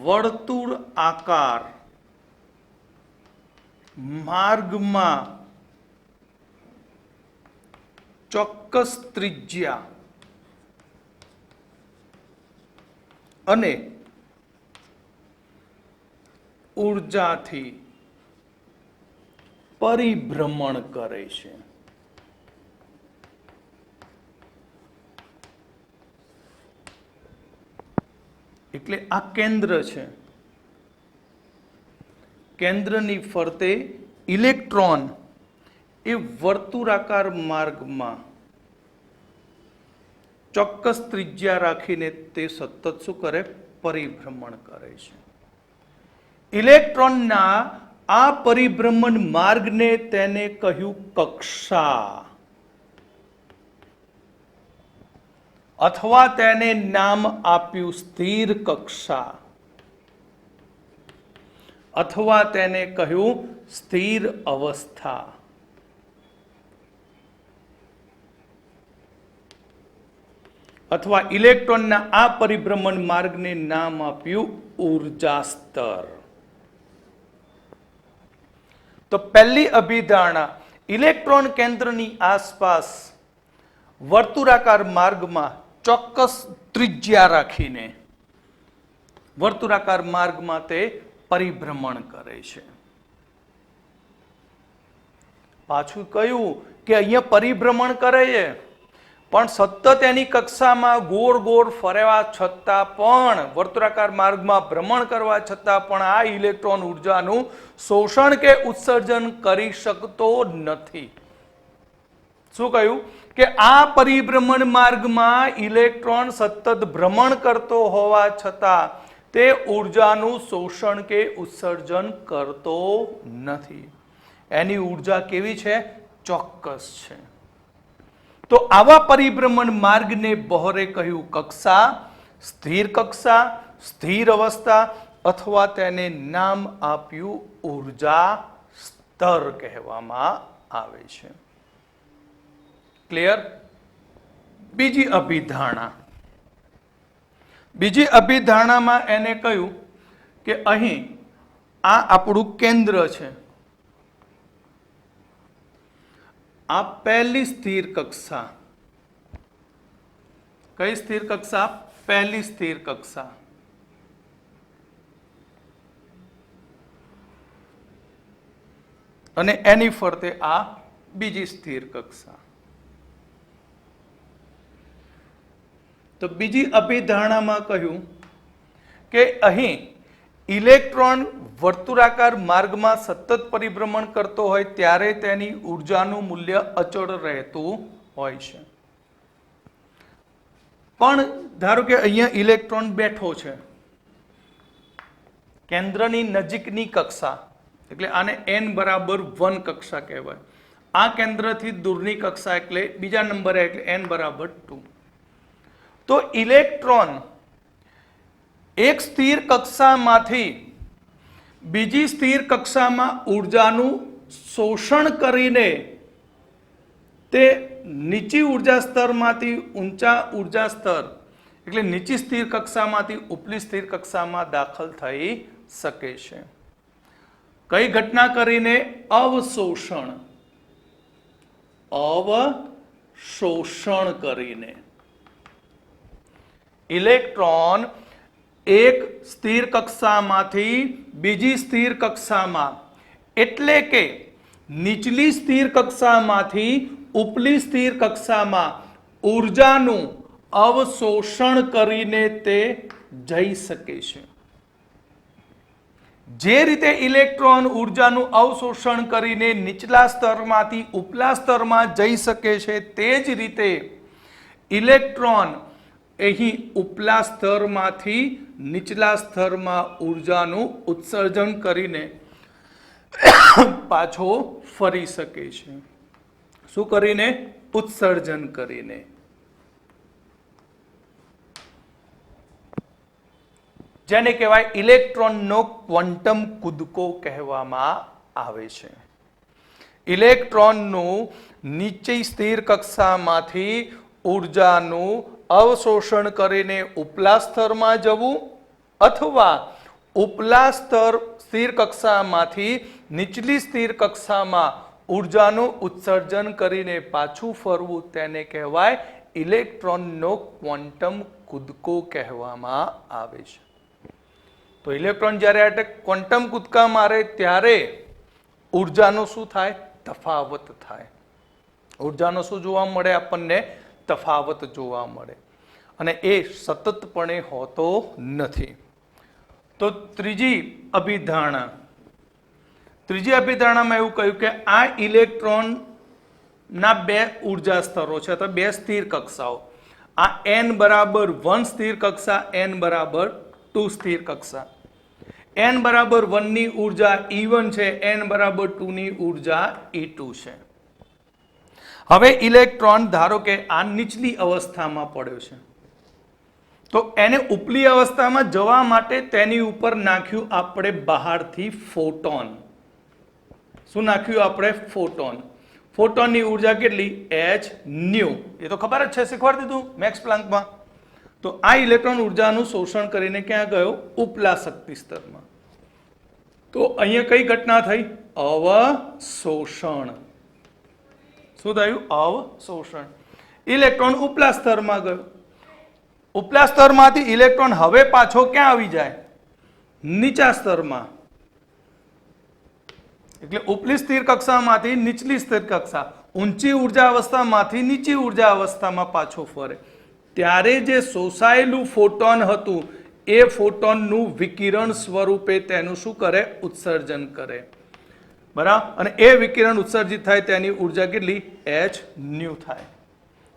વર્તુળ આકાર માર્ગમાં ચોક્કસ ત્રિજ્યા અને ઉર્જાથી પરિભ્રમણ કરે છે. એટલે આ કેન્દ્ર છે, કેન્દ્રની ફરતે ઇલેક્ટ્રોન એ વર્તુળાકાર માર્ગમાં ચોક્કસ ત્રિજ્યા રાખીને તે સતત શું કરે? પરિભ્રમણ કરે છે. ઇલેક્ટ્રોનના આ પરિભ્રમણ માર્ગને તેને કહ્યું કક્ષા, અથવા તેને નામ આપ્યું સ્થિર કક્ષા, અથવા તેને કહ્યું સ્થિર અવસ્થા. અથવા ઇલેક્ટ્રોનના આ પરિભ્રમણ માર્ગને નામ આપ્યું ઉર્જા સ્તર. તો પહેલી અભિધારણા, ઇલેક્ટ્રોન કેન્દ્રની આસપાસ વર્તુળાકાર માર્ગમાં ચોક્કસ ત્રિજ્યા રાખીને વર્તુળાકાર માર્ગમાં તે પરિભ્રમણ કરે છે. પાછું કહ્યું કે અહીંયા પરિભ્રમણ કરે છે, પણ સતત એની કક્ષામાં ગોળ ગોળ ફરવા છતાં પણ, વર્તુળાકાર માર્ગમાં ભ્રમણ કરવા છતાં પણ આ ઇલેક્ટ્રોન ઉર્જાનું શોષણ કે ઉત્સર્જન કરી શકતો નથી. શું કહ્યું કે આ પરિભ્રમણ માર્ગમાં ઇલેક્ટ્રોન સતત ભ્રમણ કરતો હોવા છતાં તે ઉર્જાનું શોષણ કે ઉત્સર્જન કરતો નથી. એની ઉર્જા કેવી છે? ચોક્કસ છે. તો આવા પરિભ્રમણ માર્ગને બોહરે કહ્યું કક્ષા, સ્થિર કક્ષા, સ્થિર અવસ્થા, અથવા તેને નામ આપ્યું ઉર્જા સ્તર કહેવામાં આવે છે. ક્લિયર? બીજી અભિધારણામાં એને કહ્યું કે અહીં આ આપણું કેન્દ્ર છે, આ પહેલી સ્થિર કક્ષા. કઈ સ્થિર કક્ષા? પહેલી સ્થિર કક્ષા. અને એની ફરતે આ બીજી સ્થિર કક્ષા. તો બીજી અભિધારણામાં કહ્યું કે અહીં ઇલેક્ટ્રોન વર્તુળાકાર માર્ગમાં સતત પરિભ્રમણ કરતો હોય ત્યારે તેની ઉર્જાનું મૂલ્ય અચળ રહેતું હોય છે. પણ ધારો કે અહીંયા ઇલેક્ટ્રોન બેઠો છે કેન્દ્રની નજીકની કક્ષા, એટલે આને n=1 કક્ષા કહેવાય. આ કેન્દ્રથી દૂરની કક્ષા એટલે બીજા નંબરે, એટલે n=2. તો ઇલેક્ટ્રોન એક સ્થિર કક્ષામાંથી બીજી સ્થિર કક્ષામાં ઉર્જાનું શોષણ કરીને તે નીચી ઉર્જા સ્તરમાંથી ઊંચા ઉર્જા સ્તર, એટલે નીચી સ્થિર કક્ષામાંથી ઉપલી સ્થિર કક્ષામાં દાખલ થઈ શકે છે. કઈ ઘટના કરીને? અવશોષણ કરીને. ઇલેક્ટ્રોન એક સ્થિર કક્ષામાંથી બીજી સ્થિર કક્ષામાં, એટલે કે નીચલી સ્થિર કક્ષામાંથી ઉપલી સ્થિર કક્ષામાં ઉર્જાનું અવશોષણ કરીને તે જઈ શકે છે. જે રીતે ઇલેક્ટ્રોન ઉર્જાનું અવશોષણ કરીને નીચલા સ્તરમાંથી ઉપલા સ્તરમાં જઈ શકે છે, તે જ રીતે ઇલેક્ટ્રોન અહીં ઉપલા સ્તરમાંથી નીચલા સ્તરમાં ઉર્જાનું ઉત્સર્જન કરીને પાછો ફરી શકે છે. શું કરીને? ઉત્સર્જન કરીને. જેને કહેવાય ઇલેક્ટ્રોનનો ક્વોન્ટમ કૂદકો કહેવામાં આવે છે. ઇલેક્ટ્રોનનું નીચી સ્થિર કક્ષામાંથી ઉર્જાનું અવશોષણ કરીને ઉપલા સ્તરમાં જવું, અથવા ઉપલા સ્થિર કક્ષામાંથી નીચલી સ્થિર કક્ષામાં ઉર્જાનું ઉત્સર્જન કરીને પાછું ફરવું, તેને કહેવાય ઇલેક્ટ્રોનનો ક્વોન્ટમ કૂદકો કહેવામાં આવે છે. તો ઇલેક્ટ્રોન જ્યારે ક્વોન્ટમ કૂદકા મારે ત્યારે ઉર્જાનો શું થાય? તફાવત થાય. ઉર્જાનો શું જોવા મળે? આપણને તફાવત જોવા મળે, અને એ સતતપણે હોતો નથી. તો ત્રીજી અભિધારણામાં એવું કહ્યું કે આ ઇલેક્ટ્રોનના બે ઉર્જા સ્તરો છે, અથવા બે સ્થિર કક્ષાઓ. આ n=1 સ્થિર કક્ષા, n=2 સ્થિર કક્ષા. n=1 ની ઉર્જા E1 છે, n=2 ની ઉર્જા E2 છે. હવે ઇલેક્ટ્રોન ધારો કે આ નીચલી અવસ્થામાં પડ્યો છે, તો એને ઉપલી અવસ્થામાં જવા માટે તેની ઉપર નાખ્યું આપણે બહારથી ફોટોન. શું નાખ્યું આપણે? ફોટોન. ફોટોનની ઉર્જા કેટલી? h nu. એ તો ખબર જ છે, શીખવાડી દીધું મેક્સ પ્લાન્કમાં. તો આ ઇલેક્ટ્રોન ઉર્જાનું શોષણ કરીને ક્યાં ગયો? ઉપલા શક્તિ સ્તરમાં. તો અહીંયા કઈ ઘટના થઈ? અવશોષણ. શું થયું? અવશોષણ. ઇલેક્ટ્રોન ઉપલા સ્તરમાં ગયો. ઉપલા સ્તરમાંથી ઇલેક્ટ્રોન હવે પાછો ક્યાં આવી જાય? નીચા સ્તરમાં, એટલે ઉપલી સ્થિર કક્ષામાંથી નીચલી સ્થિર કક્ષા, ઊંચી ઉર્જા અવસ્થામાંથી નીચી ઉર્જા અવસ્થામાં પાછો ફરે, ત્યારે જે શોષાયેલું ફોટોન હતું એ ફોટોનનું વિકિરણ સ્વરૂપે તેનું શું કરે? ઉત્સર્જન કરે. બરાબર. અને એ વિકિરણ ઉત્સર્જિત થાય તેની ઉર્જા કેટલી? h ન્યુ થાય.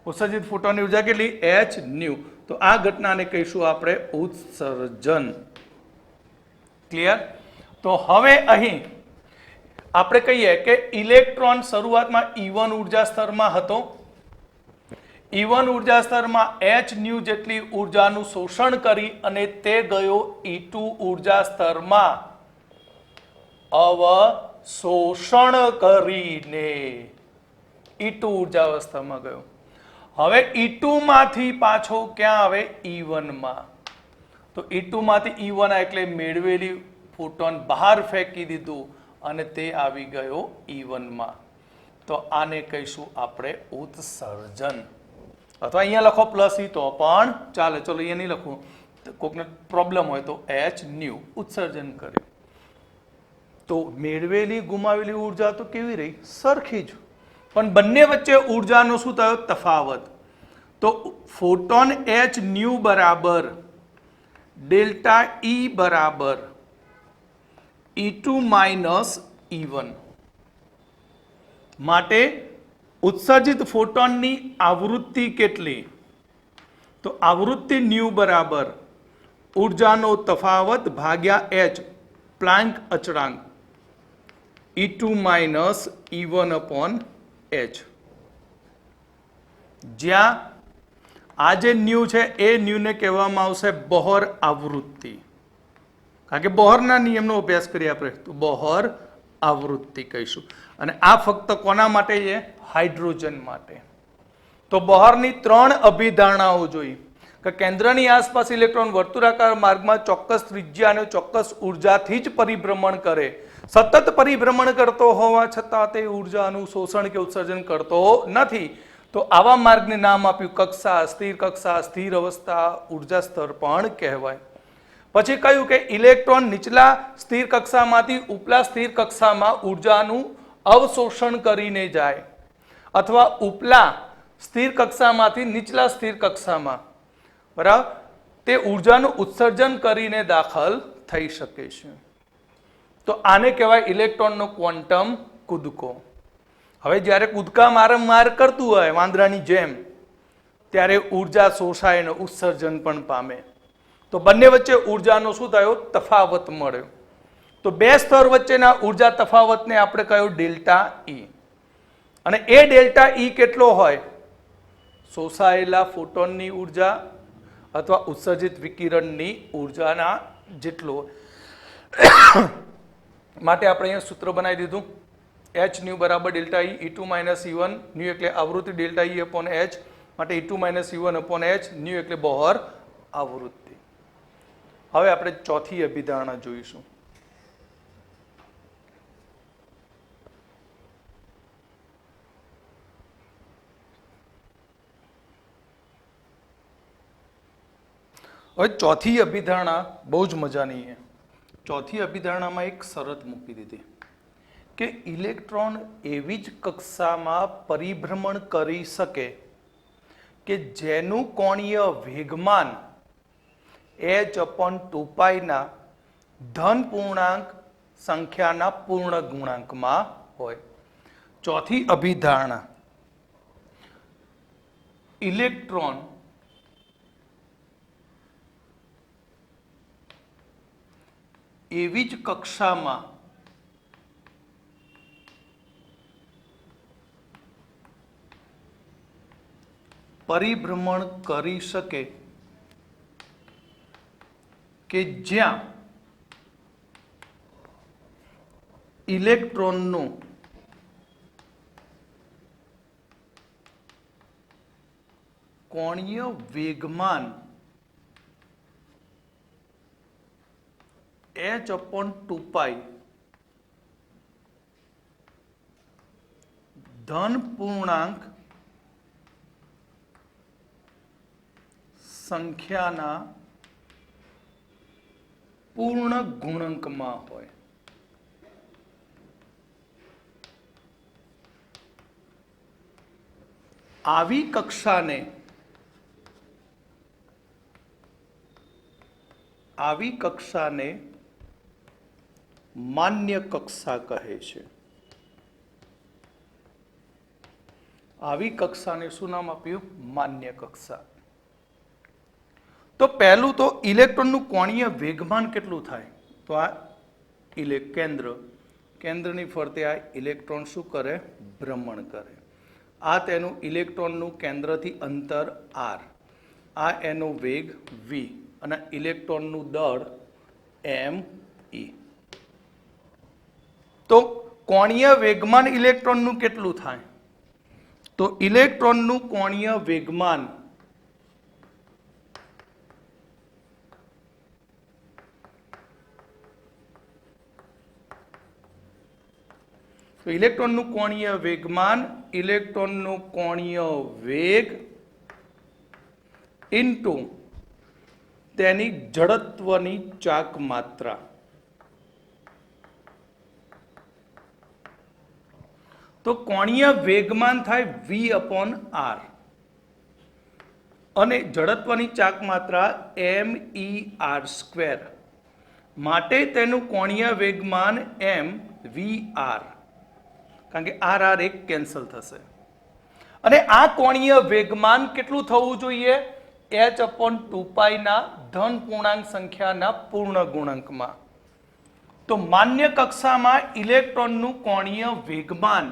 ઉત્સર્જિત ફોટોનની ઉર્જા કેટલી? h new. તો આ ઘટનાને કહીશું આપણે ઉત્સર્જન. ક્લિયર? તો હવે અહીં આપણે કહીએ કે ઇલેક્ટ્રોન શરૂઆતમાં E1 ઉર્જા સ્તરમાં હતો. E1 ઉર્જા સ્તરમાં h ન્યુ જેટલી ઉર્જાનું શોષણ કરી અને તે ગયો E2 ઉર્જા સ્તરમાં અવશોષણ કરીને E2 ઉર્જા અવસ્થામાં ગયો. હવે E2 માંથી પાછો ક્યાં આવે? E1 માં. તો E2 માંથી E1 એટલે મેળવેલી ફોટોન બહાર ફેંકી દીધું અને તે આવી ગયો E1 માં. તો આને કહીશું આપણે ઉત્સર્જન. અથવા અહીંયા લખો પ્લસ E તો પણ ચાલે. ચલો અહીંયા નહીં લખવું, કોઈકને પ્રોબ્લેમ હોય તો h ન્યુ ઉત્સર્જન કર્યું. તો મેળવેલી ગુમાવેલી ઉર્જા તો કેવી રહી? સરખી જ. પણ બંને વચ્ચે ઉર્જાનો શું થયો? તફાવત. તો ફોટોન h ન્યુ બરાબર ડેલ્ટા E બરાબર E2 માઇનસ E1. માટે ઉત્સર્જિત ફોટોનની આવૃત્તિ કેટલી? તો આવૃત્તિ ન્યુ બરાબર ઉર્જાનો તફાવત ભાગ્યા h, પ્લાન્ક અચળાંક, E2 minus E1 upon h. જ્યાં આ જે ન્યુ છે એ ન્યુને કહેવામાં આવશે બોહર આવૃત્તિ. કારણ કે બોહરના નિયમનો અભ્યાસ કરીએ આપણે, તો બોહર આવૃત્તિ કહીશું. અને આ ફક્ત કોના માટે છે? હાઇડ્રોજન માટે. તો બોહરની 3 અભિધારણાઓ જોઈ કે કેન્દ્રની આસપાસ ઇલેક્ટ્રોન વર્તુળાકાર માર્ગમાં ચોક્કસ ત્રિજ્યા અને ચોક્કસ ઉર્જાથી જ પરિભ્રમણ કરે. સતત પરિભ્રમણ કરતો હોવા છતાં તે ઉર્જાનું શોષણ કે ઉત્સર્જન કરતો નથી. તો આવા માર્ગને નામ આપ્યું કક્ષા, સ્થિર કક્ષા, સ્થિર અવસ્થા, ઉર્જા સ્તર પણ કહેવાય. પછી કહ્યું કે ઇલેક્ટ્રોન નીચલા સ્થિર કક્ષામાંથી ઉપલા સ્થિર કક્ષામાં ઉર્જાનું અવશોષણ કરીને જાય, અથવા ઉપલા સ્થિર કક્ષામાંથી નીચલા સ્થિર કક્ષામાં, બરાબર, તે ઉર્જાનું ઉત્સર્જન કરીને દાખલ થઈ શકે છે. તો આને કહેવાય ઇલેક્ટ્રોનનો ક્વોન્ટમ કૂદકો. હવે જ્યારે કૂદકા વારંવાર કરતું હોય વાંદરાની જેમ, ત્યારે ઉર્જા શોષાય અને ઉત્સર્જન પણ પામે. તો બંને વચ્ચે ઉર્જાનો શું થયો? તફાવત મળ્યો. તો બે સ્તર વચ્ચેના ઉર્જા તફાવતને આપણે કહ્યું ડેલ્ટા E. અને એ ડેલ્ટા E કેટલો હોય? શોષાયેલા ફોટોનની ઉર્જા અથવા ઉત્સર્જિત વિકિરણની ઉર્જાના જેટલો. માટે આપણે અહીંયા સૂત્ર બનાવી દીધું, h ન્યુ બરાબર delta E, E2 minus E1, new એટલે આવૃત્તિ ડેલ્ટા E અપોન h, માટે E2 minus E1 upon h, new એટલે બોહર આવૃત્તિ. હવે આપણે ચોથી અભિધારણા જોઈશું. હવે ચોથી અભિધારણા બહુ જ મજાની છે. ચોથી અભિધારણામાં એક શરત મૂકી દીધી કે ઇલેક્ટ્રોન એવી જ કક્ષામાં પરિભ્રમણ કરી શકે કે જેનું કોણીય વેગમાન h અપોન 2π ના ધન પૂર્ણાંક સંખ્યાના પૂર્ણ ગુણાંકમાં હોય. ચોથી અભિધારણા, ઇલેક્ટ્રોન એવી જ કક્ષામાં પરિભ્રમણ કરી શકે કે જ્યાં ઇલેક્ટ્રોનનું કોણીય વેગમાન h અપોન 2π ધન પૂર્ણાંક સંખ્યાના પૂર્ણ ગુણકમાં હોય. આવી કક્ષાને માન્ય કક્ષા કહે છે. આવી કક્ષાને શું નામ આપ્યું? માન્ય કક્ષા. તો પહેલું તો ઇલેક્ટ્રોનનું કોણીય વેગમાન કેટલું થાય? તો આ કેન્દ્રની ફરતે આ ઇલેક્ટ્રોન શું કરે? ભ્રમણ કરે. આ તેનું ઇલેક્ટ્રોનનું કેન્દ્રથી અંતર r, આ એનો વેગ v અને ઇલેક્ટ્રોનનું દળ m e. તો કોણીય વેગમાન ઇલેક્ટ્રોનનું કેટલું થાય? તો ઇલેક્ટ્રોનનું કોણીય વેગમાન ઇલેક્ટ્રોનનું કોણીય વેગ ઇન્ટુ તેની જડત્વની ચાક માત્રા. તો કોણીય વેગમાન થાય v/r અને જડત્વની ચાક માત્રા m/e/r². માટે તેનું કોણીય વેગમાન m/v/r, કારણ કે r એક કેન્સલ થશે. અને આ કોણીય વેગમાન કેટલું થવું જોઈએ? h/2π ના ધન પૂર્ણાંક સંખ્યાના પૂર્ણ ગુણકમાં. તો માન્ય કક્ષામાં ઇલેક્ટ્રોનનું કોણીય વેગમાન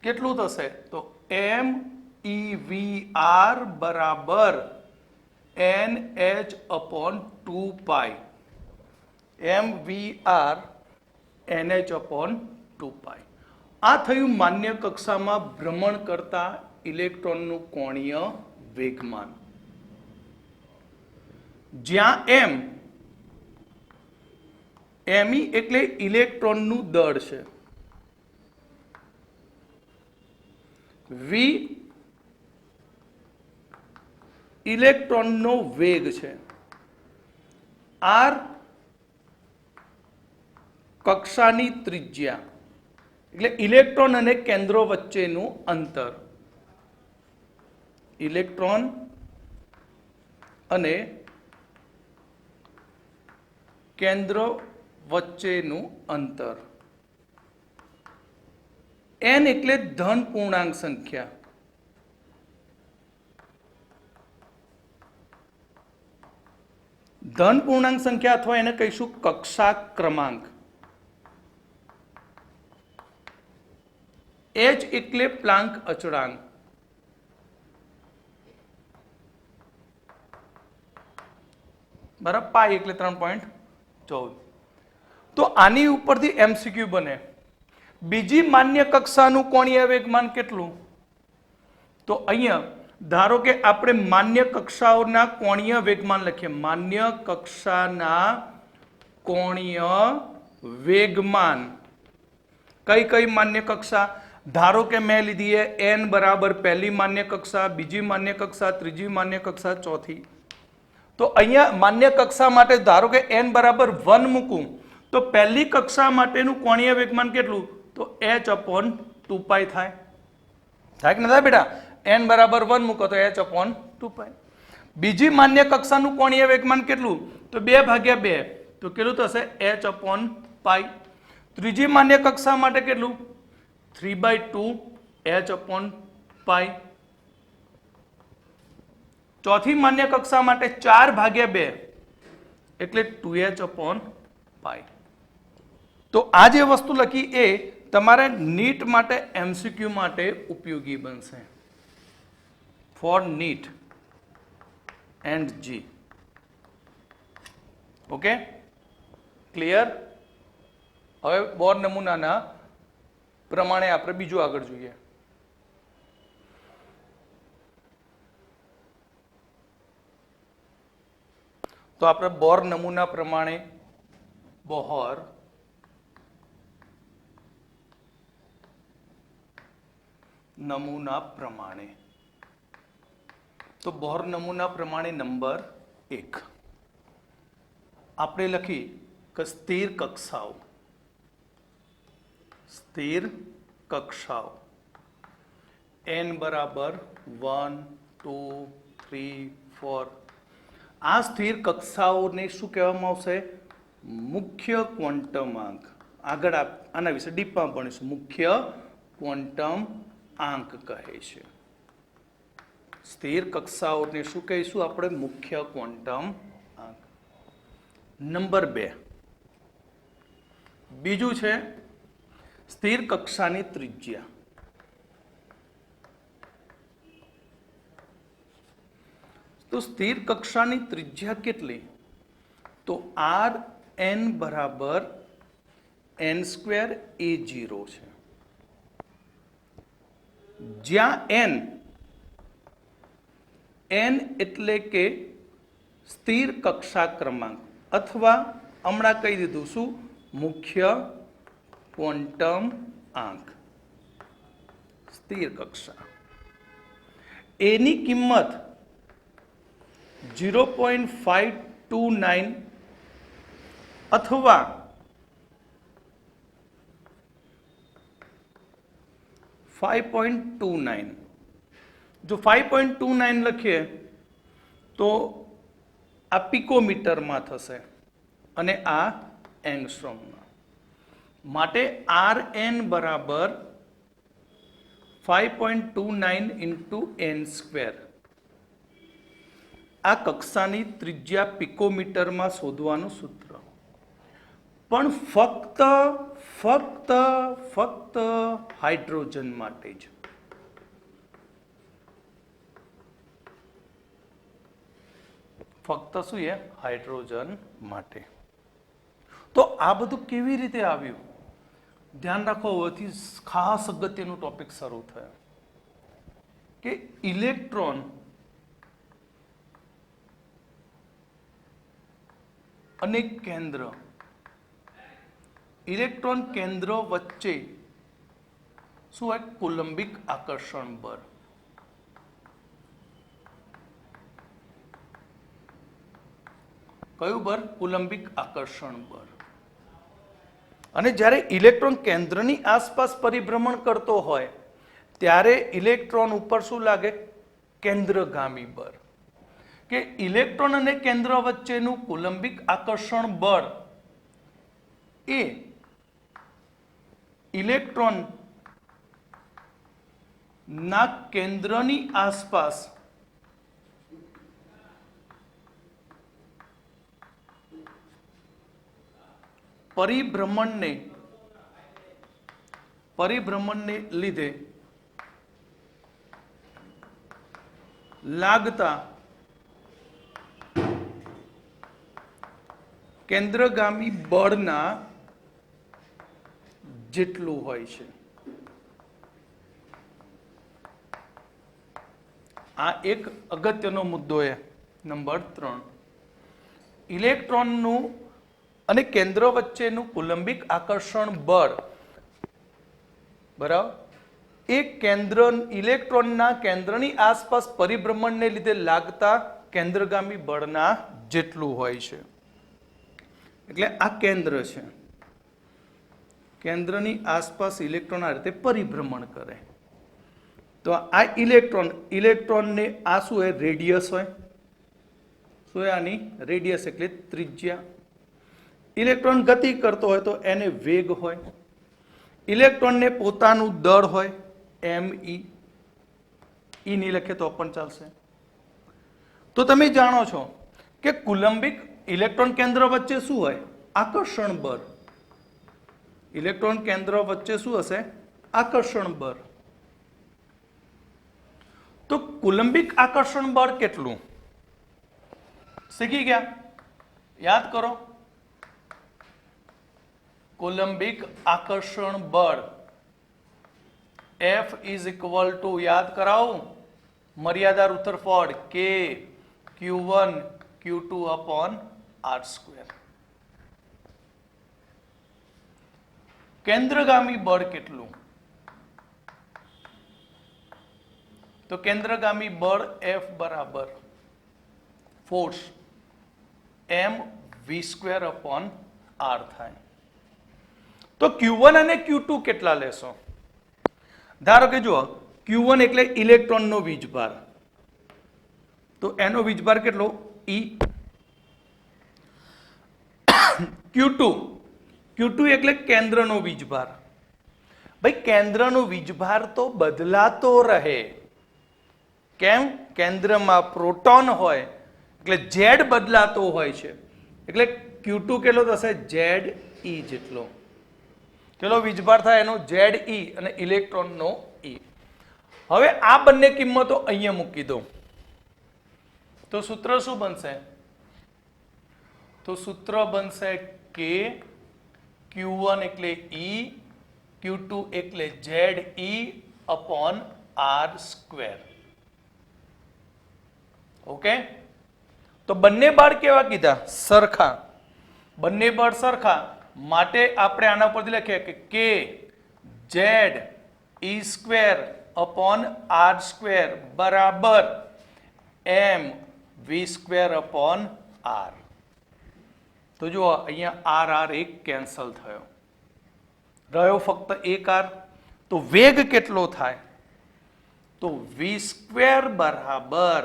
કેટલું થશે? તો m/e/v/r બરાબર nh/2π. m/v/r nh/2π. આ થયું માન્ય કક્ષામાં ભ્રમણ કરતા ઇલેક્ટ્રોનનું કોણીય વેગમાન. જ્યાં me એટલે ઇલેક્ટ્રોનનું દળ છે, v ઇલેક્ટ્રોનનો વેગ છે, r કક્ષાની ત્રિજ્યા એટલે ઇલેક્ટ્રોન અને કેન્દ્રો વચ્ચેનું અંતર. ઇલેક્ટ્રોન અને કેન્દ્રો વચ્ચેનું અંતર. n એટલે ધન પૂર્ણાંક સંખ્યા. ધન પૂર્ણાંક સંખ્યા અથવા એને કહીશું કક્ષા ક્રમાંક. h એટલે પ્લાન્ક અચળાંક. બરાબર, પાઈ એટલે 3.14. તો આની ઉપરથી એમસીક્યુ બને. બીજી માન્ય કક્ષાનું કોણીય વેગમાન કેટલું? તો અહીંયા ધારો કે આપણે માન્ય કક્ષાઓના કોણીય વેગમાન લખીએ. માન્ય કક્ષાના કોણીય વેગમાન. કઈ માન્ય કક્ષા? ધારો કે મેં લીધી है n બરાબર પહેલી માન્ય કક્ષા, બીજી માન્ય કક્ષા, ત્રીજી માન્ય કક્ષા, ચોથી. તો અહીંયા માન્ય કક્ષા માટે ધારો કે n બરાબર 1 મૂકું તો પહેલી કક્ષા માટેનું કોણીય વેગમાન કેટલું? તો h/2π થાય. થાય કે ના થાય બેટા? n બરાબર 1 મૂકો તો h/2π. બીજી માન્ય કક્ષાનું કોણીય વેગમાન કેટલું? તો 2/2. તો કેટલું થશે? h/π. ત્રીજી માન્ય કક્ષા માટે કેટલું? 3/2 h/π. ચોથી માન્ય કક્ષા માટે 4/2 એટલે 2h/π. તો આ જે વસ્તુ લખી એ તમારે નીટ માટે એમસીક્યુ માટે ઉપયોગી બનશે. For NEET and JEE. Okay, clear? હવે બોર નમૂનાના પ્રમાણે આપણે બીજું આગળ જોઈએ. તો આપણે બોર નમૂના પ્રમાણે બોહર નમૂના પ્રમાણે તો બોહર નમૂના પ્રમાણે નંબર 1 આપણે લખી કે સ્થિર કક્ષાઓ n બરાબર 1 2 3 4 આ સ્થિર કક્ષાઓને શું કહેવામાં આવશે? મુખ્ય ક્વોન્ટમ આંક. આગળ આના વિશે ડીપમાં ભણીશું. મુખ્ય ક્વોન્ટમ આંક કહે છે. સ્થિર કક્ષાઓને શું કહીશું આપણે? મુખ્ય ક્વોન્ટમ આંક. નંબર 2 બીજું છે સ્થિર કક્ષાની ત્રિજ્યા. તો સ્થિર કક્ષાની ત્રિજ્યા કેટલી? તો r n બરાબર n સ્ક્વેર a0 છે, જ્યાં n એટલે કે સ્થિર કક્ષા ક્રમાંક અથવા હમણાં કહી દીધું શું? મુખ્ય ક્વોન્ટમ આંક. સ્થિર કક્ષા એની કિંમત 0.529 અથવા 5.29. જો 5.29 લખીએ તો આ પિકોમીટરમાં થશે અને આ એંગસ્ટ્રોમમાં. માટે Rn બરાબર 5.29 ઇન્ટુ n સ્ક્વેર. આ કક્ષાની ત્રિજ્યા પિકોમીટરમાં શોધવાનું સૂત્ર. પણ ફક્ત હાઇડ્રોજન માટે જ. ફક્ત શું છે? હાઇડ્રોજન માટે. તો આ બધું કેવી રીતે આવ્યું? ધ્યાન રાખો, હોવાથી ખાસ અગત્યનું ટોપિક શરૂ થયો કે ઇલેક્ટ્રોન અને કેન્દ્ર, ઇલેક્ટ્રોન કેન્દ્ર વચ્ચે શું હોય? કુલંબિક આકર્ષણ બળ. કયું બળ? કુલંબિક આકર્ષણ બળ. અને જ્યારે ઇલેક્ટ્રોન કેન્દ્રની આસપાસ પરિભ્રમણ કરતો હોય ત્યારે ઇલેક્ટ્રોન ઉપર શું લાગે? કેન્દ્રગામી બળ. કે ઇલેક્ટ્રોન અને કેન્દ્ર વચ્ચેનું કુલંબિક આકર્ષણ બળ એ ઇલેક્ટ્રોન ના કેન્દ્રની આસપાસ પરિભ્રમણને લીધે લાગતા કેન્દ્રગામી બળના જેટલું હોય છે. આ એક અગત્યનો મુદ્દો છે. નંબર 3, ઇલેક્ટ્રોનનું અને કેન્દ્ર વચ્ચેનું કુલંબિક આકર્ષણ બળ બરાબર એ ઇલેક્ટ્રોનના કેન્દ્રની આસપાસ પરિભ્રમણને લીધે લાગતા કેન્દ્રગામી બળના જેટલું હોય છે. એટલે આ કેન્દ્ર છે, કેન્દ્રની આસપાસ ઇલેક્ટ્રોન આ રીતે પરિભ્રમણ કરે. તો આ ઇલેક્ટ્રોનને આ શું હોય? રેડિયસ હોય. શું હોય? આની રેડિયસ એટલે ત્રિજ્યા. ઇલેક્ટ્રોન ગતિ કરતો હોય તો એને વેગ હોય. ઇલેક્ટ્રોનને પોતાનું દળ હોય me. નહીં લખે તો પણ ચાલશે. તો તમે જાણો છો કે કુલંબિક ઇલેક્ટ્રોન કેન્દ્ર વચ્ચે શું હોય? આકર્ષણ બળ. ઇલેક્ટ્રોન કેન્દ્ર વચ્ચે શું હશે? આકર્ષણ બળ. તો કુલંબિક આકર્ષણ બળ કેટલું? શીખી ગયા? યાદ કરો. કુલંબિક આકર્ષણ બળ F ઇઝ ઇક્વલ ટુ, યાદ કરાવું, મર્યાદા Rutherford, K Q1 Q2 upon R square. કેન્દ્રગામી બળ કેટલું? તો કેન્દ્રગામી બળ F બરાબર force mv square upon R થાય. તો Q1 અને Q2 કેટલા લેશો? ધારો કે જુઓ Q1 એટલે ઇલેક્ટ્રોનનો વીજભાર, તો એનો વીજભાર કેટલો? E. Q2 એટલે કેન્દ્રનો વીજભાર. ભાઈ કેન્દ્રનો વીજભાર તો બદલાતો રહે. કેમ? કેન્દ્રમાં પ્રોટોન હોય એટલે Z બદલાતો હોય છે, એટલે Q2 કેટલો થશે? ZE જેટલો. કેટલો વીજભાર થાય એનો? ZE અને ઇલેક્ટ્રોનનો E. હવે આ બંને કિંમતો અહીંયા મૂકી દો તો સૂત્ર શું બનશે? તો સૂત્ર બનશે કે Q1 એટલે E, Q2 એટલે ZE upon R square. Okay, તો બંને બળ કેવા કીધા? સરખા. બંને બળ સરખા માટે આપણે આના પરથી લખીએ કે K Z E square upon R square બરાબર M V square upon R. તો જુઓ અહીંયા R એક કેન્સલ થયો, રહ્યો ફક્ત એક R. તો વેગ કેટલો થાય? તો V સ્ક્વેર બરાબર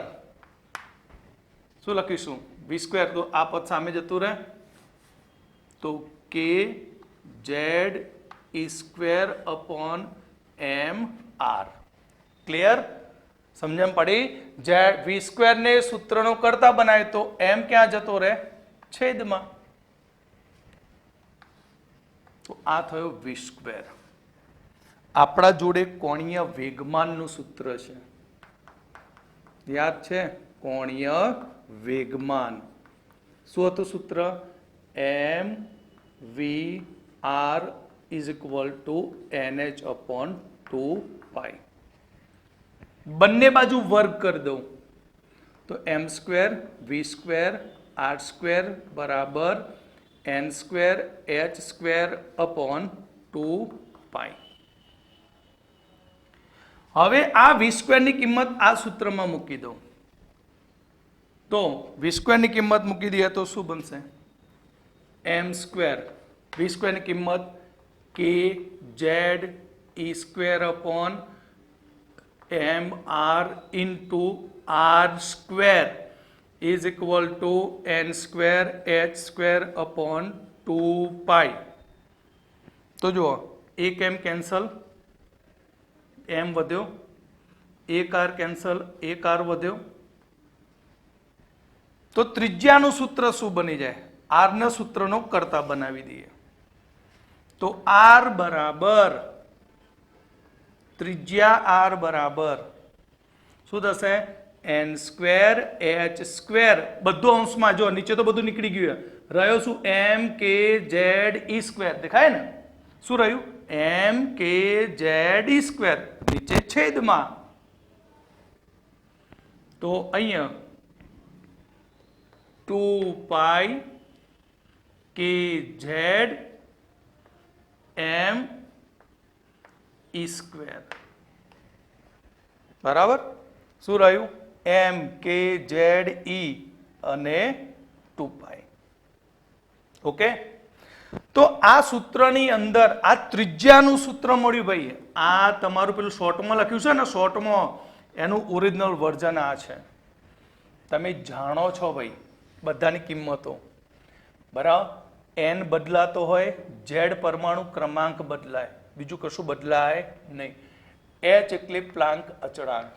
શું લખીશું? V સ્ક્વેર, તો આ પદ સામે જતું રહે, તો K Z E square upon M R. Clear? સમજણ પડી? V સ્ક્વેર ને સૂત્રનો કરતા બનાવે તો M ક્યાં જતો રહે? છેદમાં. તો આ થયો V સ્ક્વેર. આપણા જોડે કોણીય વેગમાનનું સૂત્ર છે, યાદ છે? કોણીય વેગમાન શું હતું સૂત્ર? mv r is equal to nh upon 2 બંને બાજુ વર્ગ કરી દઉં તો m square v square r square બરાબર n square h square upon 2 હવે આ v સ્ક્વેરની કિંમત આ સૂત્રમાં મૂકી દઉં તો v સ્ક્વેરની કિંમત મૂકી દઈએ તો શું બનશે? m સ્ક્વેર, v સ્ક્વેરની કિંમત k z e square upon m r into r square is equal to n square h square upon 2 તો જુઓ એક m કેન્સલ, m વધ્યો, એક r કેન્સલ, એક r વધ્યો. તો ત્રિજ્યાનું સૂત્ર શું બની જાય? r ના સૂત્રનો કરતા બનાવી દઈએ તો r બરાબર ત્રિજ્યા r બરાબર શું થશે? n સ્ક્વેર h સ્ક્વેર, બધું અંશમાં, જો નીચે તો બધું નીકળી ગયું, રહ્યો શું? m k z e square. દેખાય ને? શું રહ્યું? m k z e square, નીચે છેદમાં. તો અહીંયા 2 k z m e square બરાબર શું રહ્યું? m k z e અને 2 ઓકે. તો આ સૂત્રની અંદર આ ત્રિજ્યાનું સૂત્ર મળ્યું ભાઈ. આ તમારું પેલું શોર્ટમાં લખ્યું છે ને, શોર્ટમાં એનું ઓરિજિનલ વર્ઝન આ છે. તમે જાણો છો ભાઈ બધાની કિંમતો બરાબર. n બદલાતો હોય, z પરમાણુ ક્રમાંક બદલાય, બીજું કશું બદલાય નહીં. h એટલે પ્લાન્ક અચળાંક,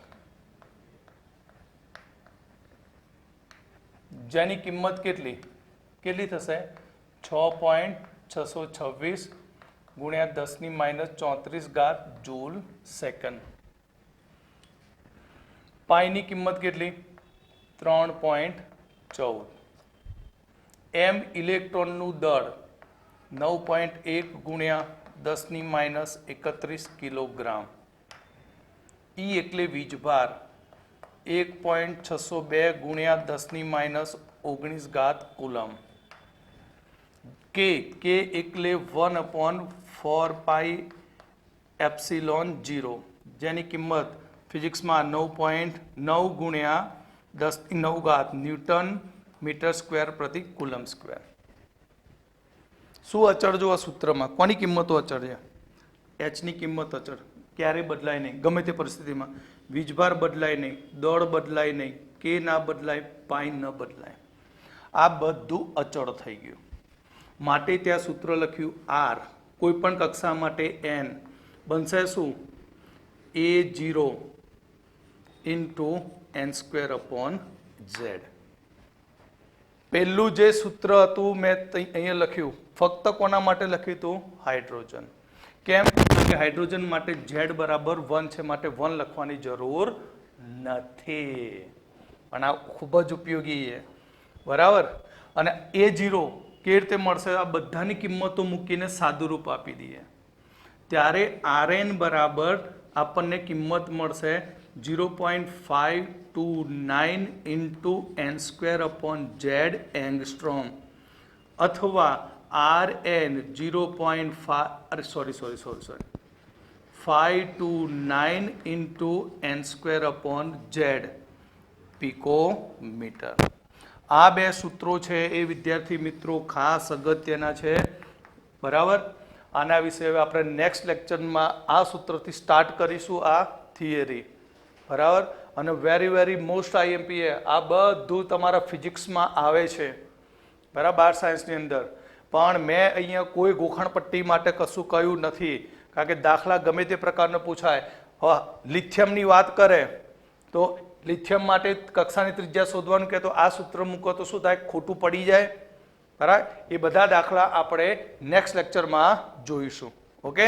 જેની કિંમત કેટલી થશે? 6.626 ગુણ્યા 10⁻³ જૂલ સેકન્ડ. પાઈની કિંમત કેટલી? 3.14. m ઇલેક્ટ્રોનનું દળ 9.1 ગુણ્યા 10⁻31 કિલોગ્રામ. E એટલે વીજભાર 1.602 ગુણ્યા 10⁻ 19 ઘાત કુલમ. કે એટલે 1/4 પાઈ એપ્સિલોન 0, જેની કિંમત ફિઝિક્સમાં 9.9 ગુણ્યા 10⁹ ન્યૂટન મીટર સ્ક્વેર પ્રતિ કુલમ સ્ક્વેર. શું અચળ જો આ સૂત્રમાં કોની કિંમતો અચળ છે? એચની કિંમત અચળ, ક્યારેય બદલાય નહીં ગમે તે પરિસ્થિતિમાં. વીજભાર બદલાય નહીં, દળ બદલાય નહીં, કે ના બદલાય, પાઈ ન બદલાય. આ બધું અચળ થઈ ગયું. માટે ત્યાં સૂત્ર લખ્યું આર, કોઈ પણ કક્ષા માટે એન બનશે શું? A0 into n²/z. પહેલું જે સૂત્ર હતું મેં અહીંયા લખ્યું, ફક્ત કોના માટે લખ્યું હતું? હાઇડ્રોજન. કેમ કે હાઇડ્રોજન માટે z બરાબર 1 છે, માટે 1 લખવાની જરૂર નથી. પણ આ ખૂબ જ ઉપયોગી છે, બરાબર. અને A0 કેવી રીતે મળશે? આ બધાની કિંમતો મૂકીને સાદું રૂપ આપી દઈએ ત્યારે Rn બરાબર આપણને કિંમત મળશે 0.529 ઇન્ટુ n²/z એંગસ્ટ્રોમ, અથવા Rn 529 ઇન્ટુ n²/z પિકોમીટર. આ બે સૂત્રો છે એ વિદ્યાર્થી મિત્રો ખાસ અગત્યના છે, બરાબર. આના વિશે હવે આપણે નેક્સ્ટ લેક્ચરમાં આ સૂત્રથી સ્ટાર્ટ કરીશું, આ થિયરી, બરાબર. અને વેરી મોસ્ટ IMP આ બધું તમારા ફિઝિક્સમાં આવે છે, બરાબર, બાર સાયન્સની અંદર. પણ મેં અહીંયા કોઈ ગોખણપટ્ટી માટે કશું કહ્યું નથી, કારણ કે દાખલા ગમે તે પ્રકારનો પૂછાય. લિથિયમની વાત કરે તો લિથિયમ માટે કક્ષાની ત્રિજ્યા શોધવાનું કે તો આ સૂત્ર મૂકો તો શું થાય? ખોટું પડી જાય, બરાબર. એ બધા દાખલા આપણે નેક્સ્ટ લેક્ચરમાં જોઈશું. ઓકે.